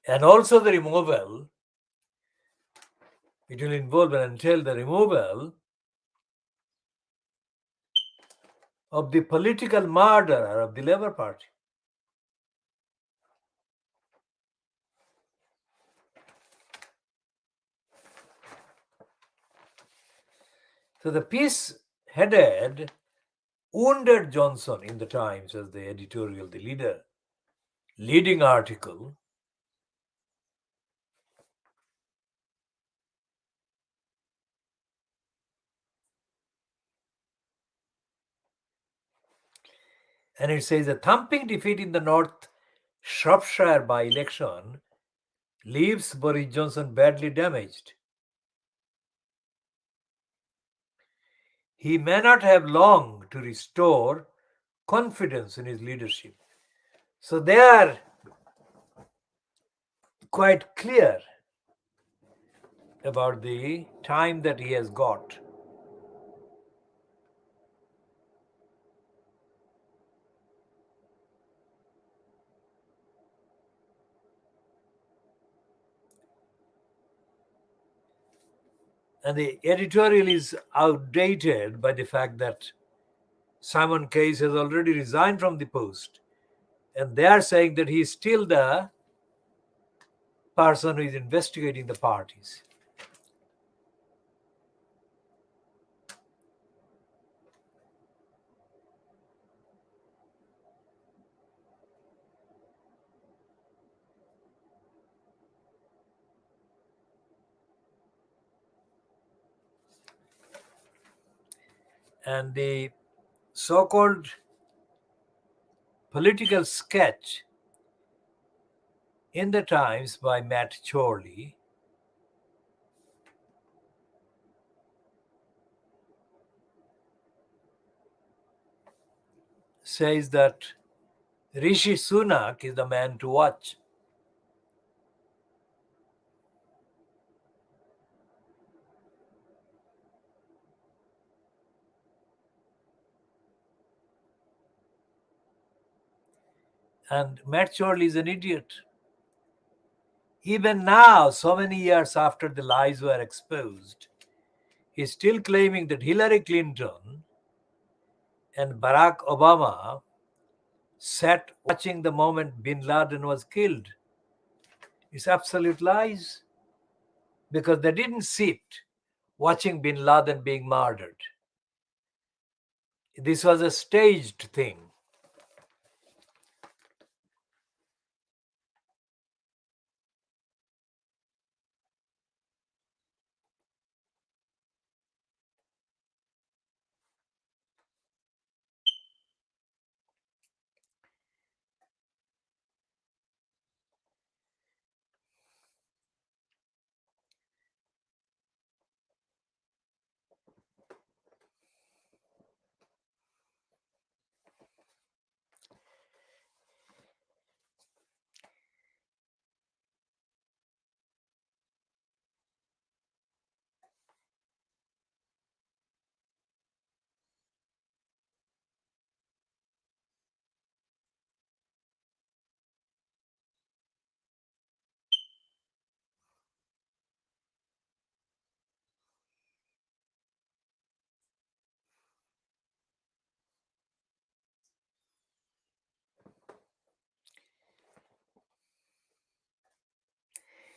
And also the removal, it will involve and entail the removal of the political murderer of the Labour Party. So the piece headed Wounded Johnson in the Times as the editorial, the leading article. And it says a thumping defeat in the North Shropshire by-election leaves Boris Johnson badly damaged. He may not have long to restore confidence in his leadership. So they are quite clear about the time that he has got. And the editorial is outdated by the fact that Simon Case has already resigned from the post. And they are saying that he is still the person who is investigating the parties. And the so-called political sketch in the Times by Matt Chorley says that Rishi Sunak is the man to watch. And Matt Chorley is an idiot. Even now, so many years after the lies were exposed, he's still claiming that Hillary Clinton and Barack Obama sat watching the moment bin Laden was killed. It's absolute lies, because they didn't sit watching bin Laden being murdered. This was a staged thing.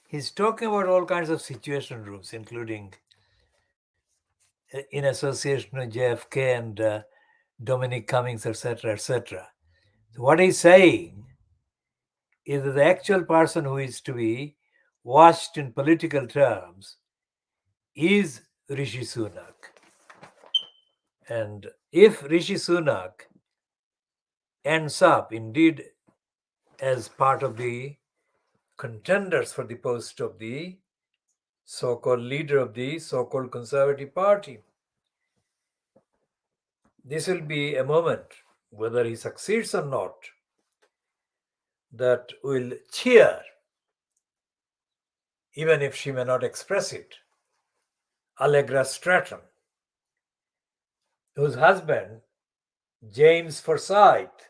He's talking about all kinds of situation rooms, including in association with JFK and Dominic Cummings, etc., etc. So what he's saying is that the actual person who is to be watched in political terms is Rishi Sunak. And if Rishi Sunak ends up indeed as part of the contenders for the post of the so-called leader of the so-called Conservative Party, this will be a moment, whether he succeeds or not, that will cheer, even if she may not express it, Allegra Stratton, whose husband, James Forsyth,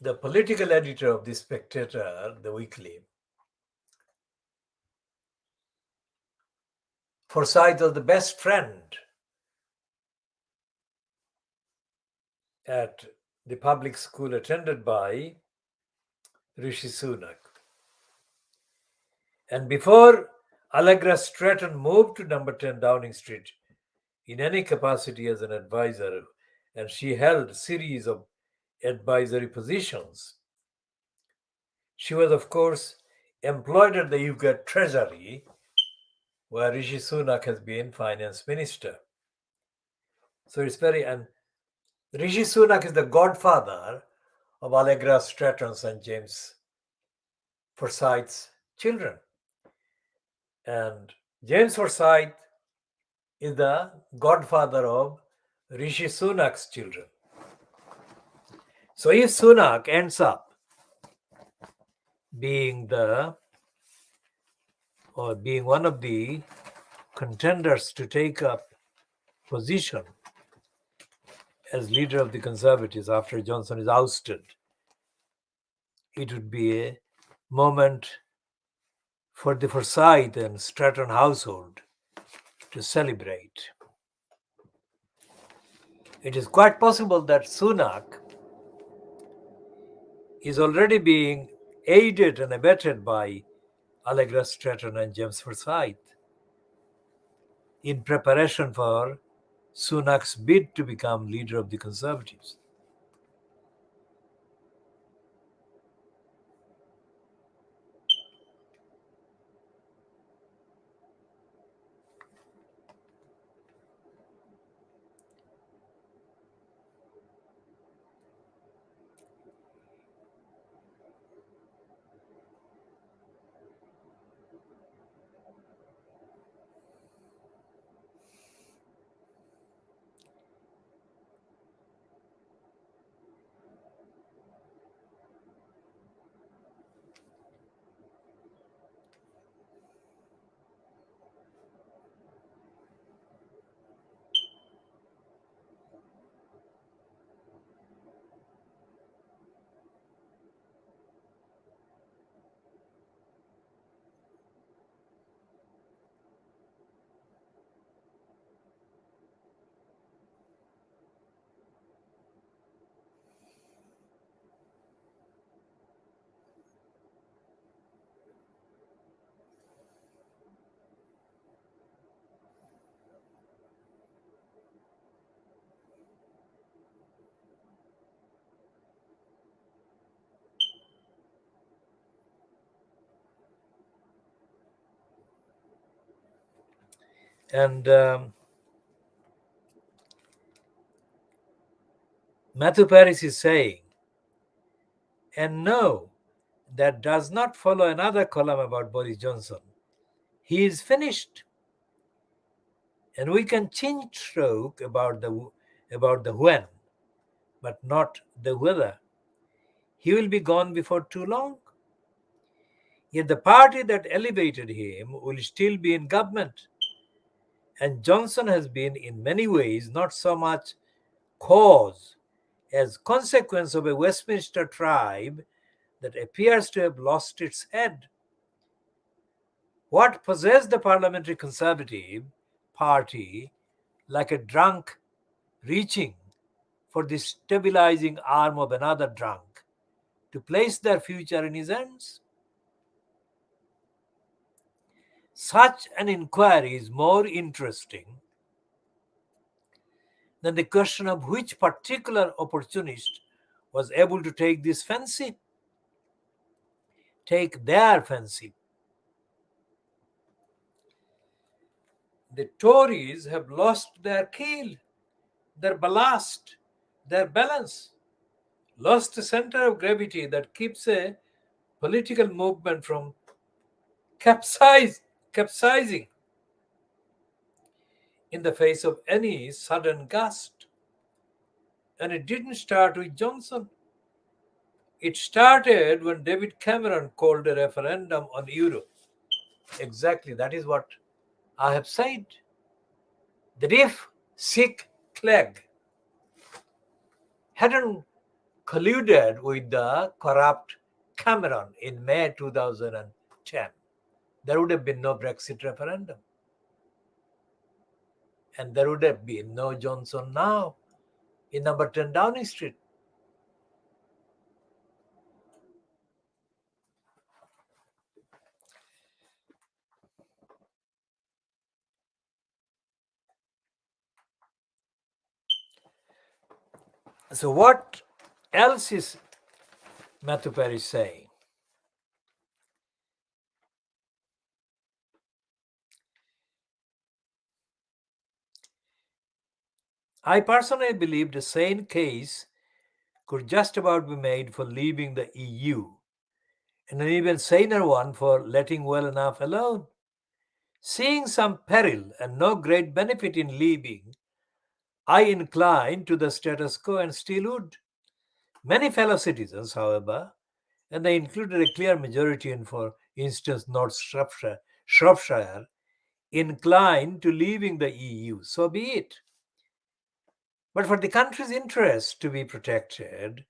the political editor of The Spectator, the weekly, Forsyth was the best friend at the public school attended by Rishi Sunak. And before Allegra Stratton moved to number 10 Downing Street in any capacity as an advisor, and she held a series of advisory positions, she was, of course, employed at the UK Treasury, where Rishi Sunak has been finance minister. So it's very, and Rishi Sunak is the godfather of Allegra Stratton's and James Forsyth's children. And James Forsyth is the godfather of Rishi Sunak's children. So if Sunak ends up being one of the contenders to take up position as leader of the Conservatives after Johnson is ousted, it would be a moment for the Forsyth and Stratton household to celebrate. It is quite possible that Sunak is already being aided and abetted by Allegra Stratton and James Forsyth in preparation for Sunak's bid to become leader of the Conservatives. And Matthew Paris is saying, and no, that does not follow another column about Boris Johnson. He is finished. And we can change stroke about the when, but not the whether. He will be gone before too long. Yet the party that elevated him will still be in government. And Johnson has been in many ways not so much cause as consequence of a Westminster tribe that appears to have lost its head. What possessed the Parliamentary Conservative Party like a drunk reaching for the stabilizing arm of another drunk to place their future in his hands? Such an inquiry is more interesting than the question of which particular opportunist was able to take their fancy. The Tories have lost their keel, their ballast, their balance, lost the center of gravity that keeps a political movement from capsizing in the face of any sudden gust. And it didn't start with Johnson. It started when David Cameron called a referendum on Euro. Exactly, that is what I have said. That if Sikh Clegg hadn't colluded with the corrupt Cameron in May 2010, there would have been no Brexit referendum. And there would have been no Johnson now in number 10 Downing Street. So what else is Matthew Perry saying? I personally believe the same case could just about be made for leaving the EU, and an even saner one for letting well enough alone. Seeing some peril and no great benefit in leaving, I incline to the status quo and still would. Many fellow citizens, however, and they included a clear majority in, for instance, North Shropshire, inclined to leaving the EU. So be it. But for the country's interests to be protected,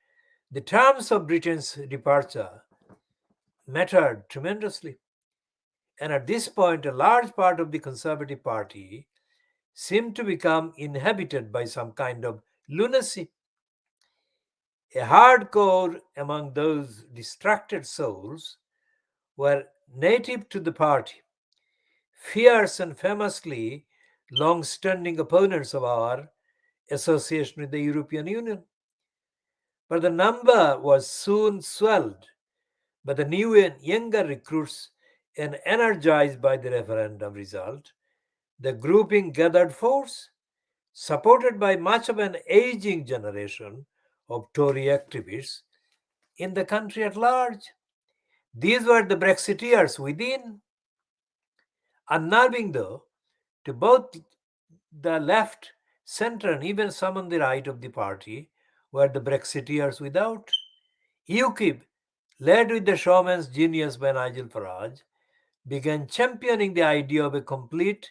the terms of Britain's departure mattered tremendously. And at this point, a large part of the Conservative Party seemed to become inhabited by some kind of lunacy. A hardcore among those distracted souls were native to the party, fierce and famously long standing opponents of our association with the European Union. But the number was soon swelled by the new and younger recruits, and energized by the referendum result, the grouping gathered force, supported by much of an aging generation of Tory activists in the country at large. These were the Brexiteers within. Unnerving, though, to both the left, centre, and even some on the right of the party were the Brexiteers without. UKIP, led with the showman's genius by Nigel Farage, began championing the idea of a complete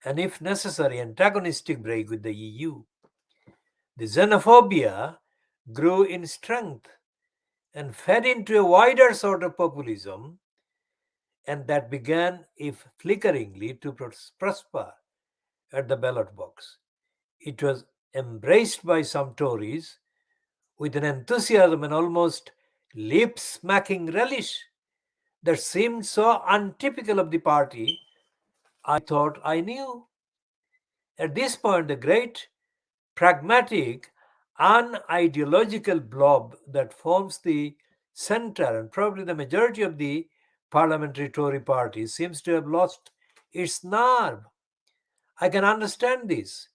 and, if necessary, antagonistic break with the EU. The xenophobia grew in strength and fed into a wider sort of populism, and that began, if flickeringly, to prosper at the ballot box. It was embraced by some Tories with an enthusiasm and almost lip smacking relish that seemed so untypical of the party I thought I knew. At this point, the great pragmatic, unideological blob that forms the center and probably the majority of the parliamentary Tory party seems to have lost its nerve. I can understand this.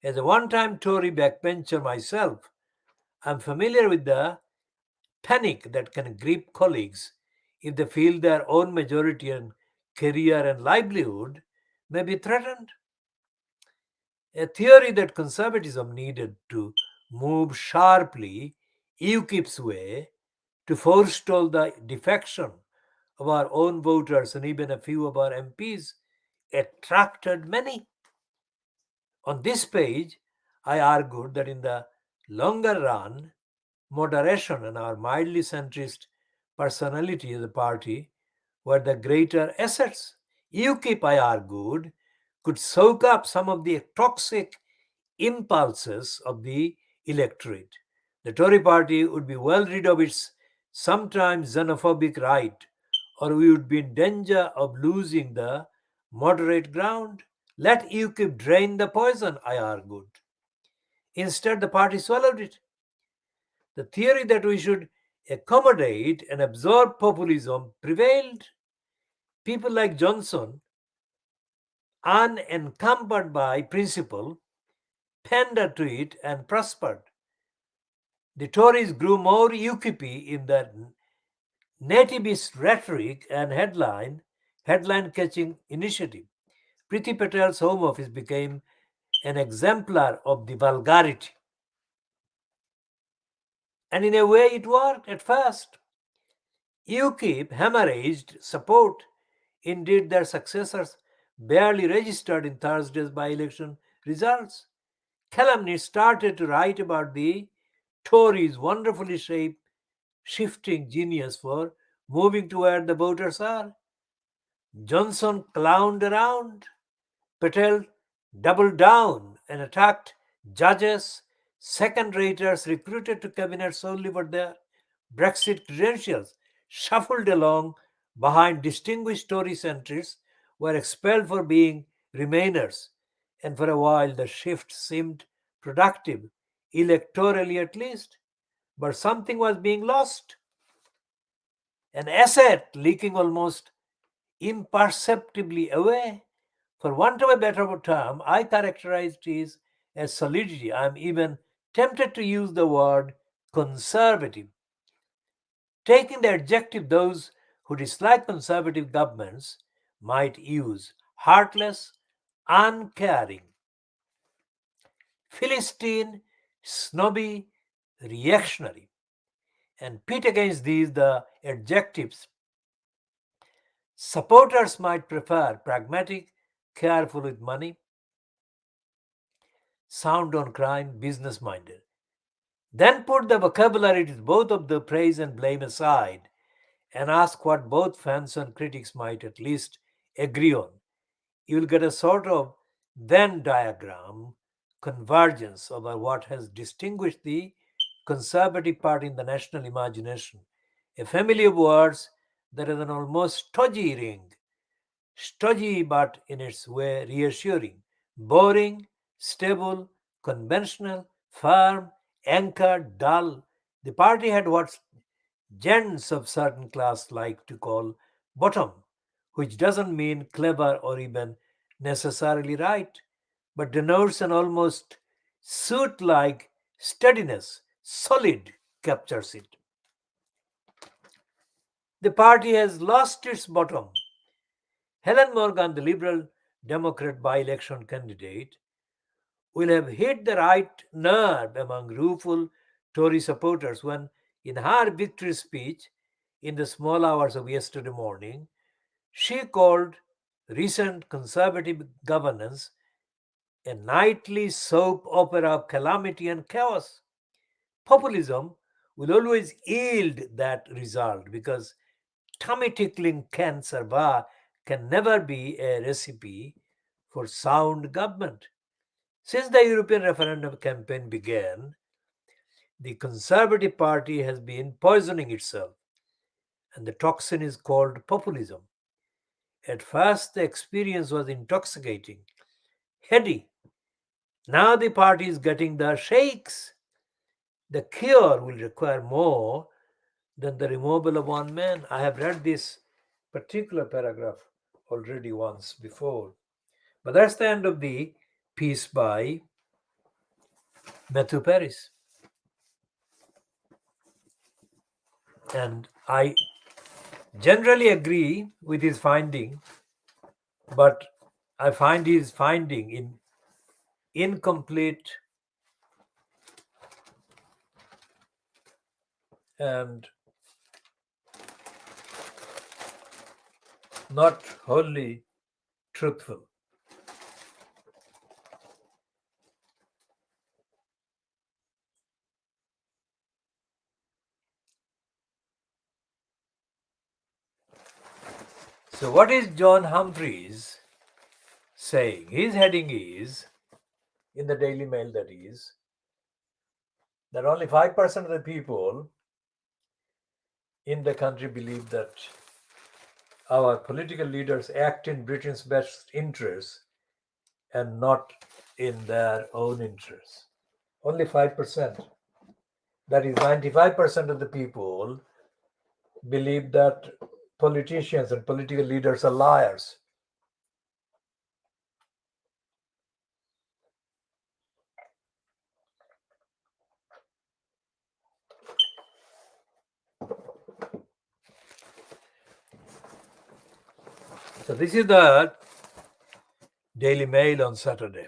As a one time Tory backbencher myself, I'm familiar with the panic that can grip colleagues if they feel their own majority and career and livelihood may be threatened. A theory that conservatism needed to move sharply UKIP's way to forestall the defection of our own voters and even a few of our MPs attracted many. On this page, I argued that in the longer run, moderation and our mildly centrist personality of the party were the greater assets. UKIP, I argued, could soak up some of the toxic impulses of the electorate. The Tory party would be well rid of its sometimes xenophobic right, or we would be in danger of losing the moderate ground. Let UKIP drain the poison, I argued. Instead, the party swallowed it. The theory that we should accommodate and absorb populism prevailed. People like Johnson, unencumbered by principle, pandered to it and prospered. The Tories grew more UKIP in their nativist rhetoric and headline catching initiative. Priti Patel's Home Office became an exemplar of the vulgarity. And in a way, it worked at first. UKIP hemorrhaged support. Indeed, their successors barely registered in Thursday's by election results. Calumnists started to write about the Tories' wonderfully shaped, shifting genius for moving to where the voters are. Johnson clowned around. Patel doubled down and attacked judges, second raters recruited to cabinet solely for their Brexit credentials, shuffled along behind distinguished Tory centrists, were expelled for being Remainers, and for a while the shift seemed productive, electorally at least, but something was being lost. An asset leaking almost imperceptibly away. For want of a better term, I characterized it as solidity. I am even tempted to use the word conservative, taking the adjective those who dislike conservative governments might use: heartless, uncaring, Philistine, snobby, reactionary. And pit against these the adjectives supporters might prefer: pragmatic, careful with money, sound on crime, business minded. Then put the vocabularies both of the praise and blame aside and ask what both fans and critics might at least agree on, you will get a sort of Venn diagram convergence over what has distinguished the Conservative Party in the national imagination. A family of words that has an almost stodgy ring, stodgy but in its way reassuring, boring, stable, conventional, firm, anchored, dull. The party had what gents of certain class like to call bottom, which doesn't mean clever or even necessarily right, but denotes an almost suit like steadiness, solid captures it. The party has lost its bottom. Helen Morgan, the Liberal Democrat by election candidate, will have hit the right nerve among rueful Tory supporters when, in her victory speech in the small hours of yesterday morning, she called recent Conservative governance a nightly soap opera of calamity and chaos. Populism will always yield that result because tummy tickling can never be a recipe for sound government. Since the European referendum campaign began, the Conservative Party has been poisoning itself, and the toxin is called populism. At first, the experience was intoxicating, heady. Now the party is getting the shakes. The cure will require more than the removal of one man. I have read this particular paragraph already once before. But that's the end of the piece by Matthew Paris. And I generally agree with his finding, but I find his finding incomplete and not wholly truthful. So, what is John Humphreys saying? His heading is, in the Daily Mail, that is, that only 5% of the people in the country believe that our political leaders act in Britain's best interests and not in their own interests. Only 5%. That is, 95% of the people believe that politicians and political leaders are liars. So, this is the Daily Mail on Saturday.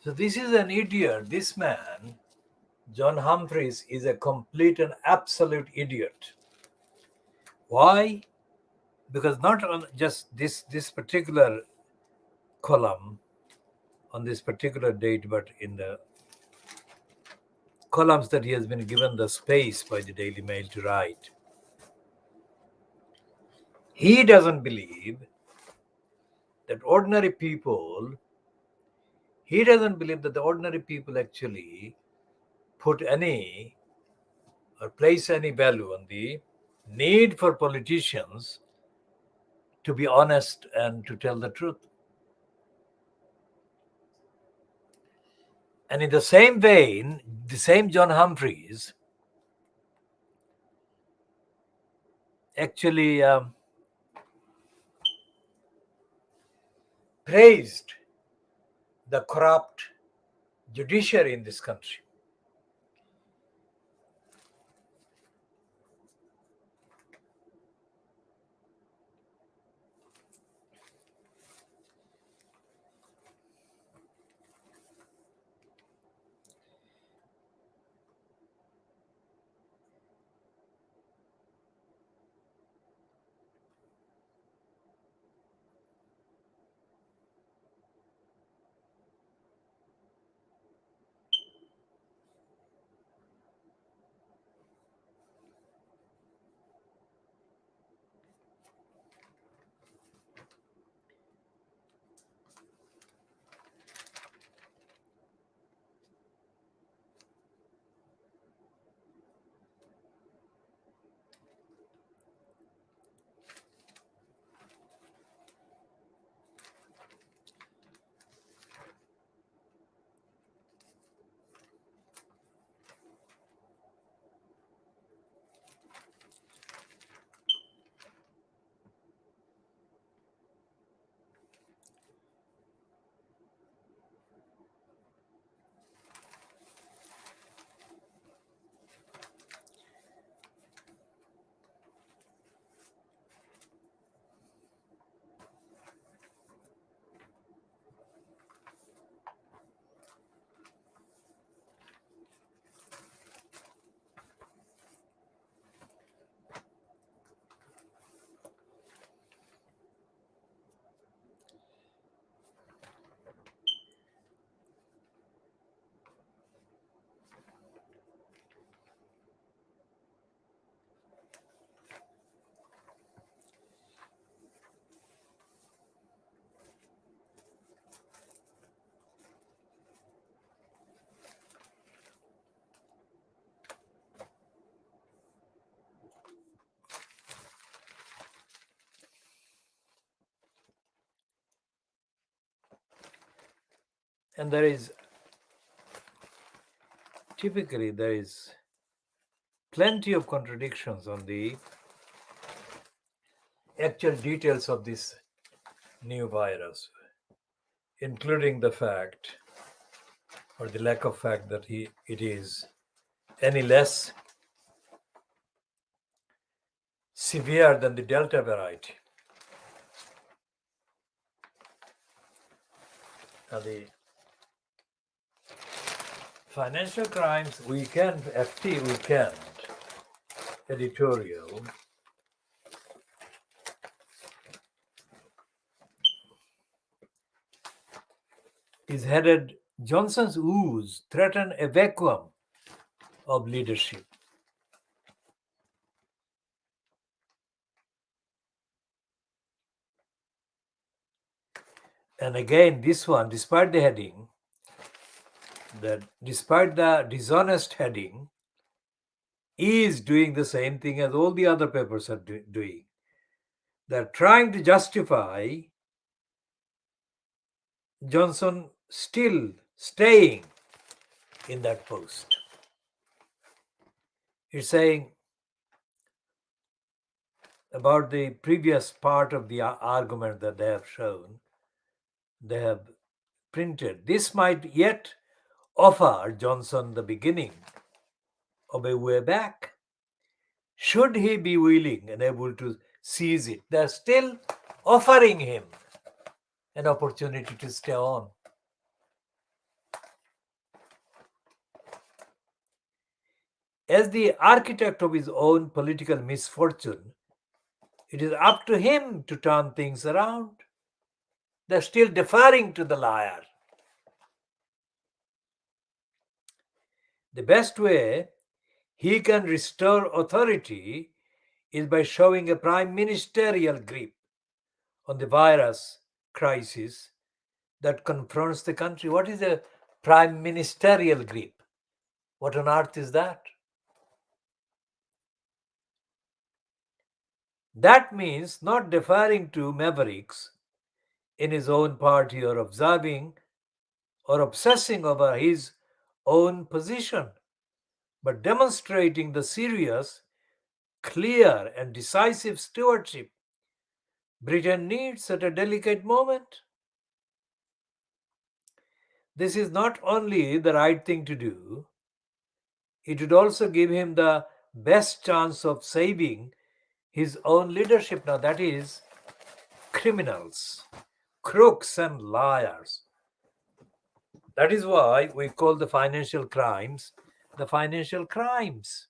So this is an idiot. This man, John Humphreys, is a complete and absolute idiot. Why? Because not on just this particular column on this particular date, but in the columns that he has been given the space by the Daily Mail to write. He doesn't believe that ordinary people, he doesn't believe that the ordinary people actually put any or place any value on the need for politicians to be honest and to tell the truth. And in the same vein, the same John Humphreys actually praised the corrupt judiciary in this country. And there is plenty of contradictions on the actual details of this new virus, including the fact or the lack of fact that it is any less severe than the Delta variety. Now, the Financial Crimes Weekend, FT Weekend editorial is headed Johnson's ooze threaten a vacuum of leadership. And again, this one, despite the heading, despite the dishonest heading, is doing the same thing as all the other papers are doing. They're trying to justify Johnson still staying in that post. It's saying about the previous part of the argument that they have shown, they have printed. This might yet offer Johnson the beginning of a way back. Should he be willing and able to seize it, they're still offering him an opportunity to stay on. As the architect of his own political misfortune, it is up to him to turn things around. They're still deferring to the liar. The best way he can restore authority is by showing a prime ministerial grip on the virus crisis that confronts the country. What is a prime ministerial grip? What on earth is that? That means not deferring to mavericks in his own party or observing or obsessing over his own position, but demonstrating the serious, clear, and decisive stewardship Britain needs at a delicate moment. This is not only the right thing to do, it would also give him the best chance of saving his own leadership. Now, that is criminals, crooks, and liars. That is why we call the financial crimes the financial crimes.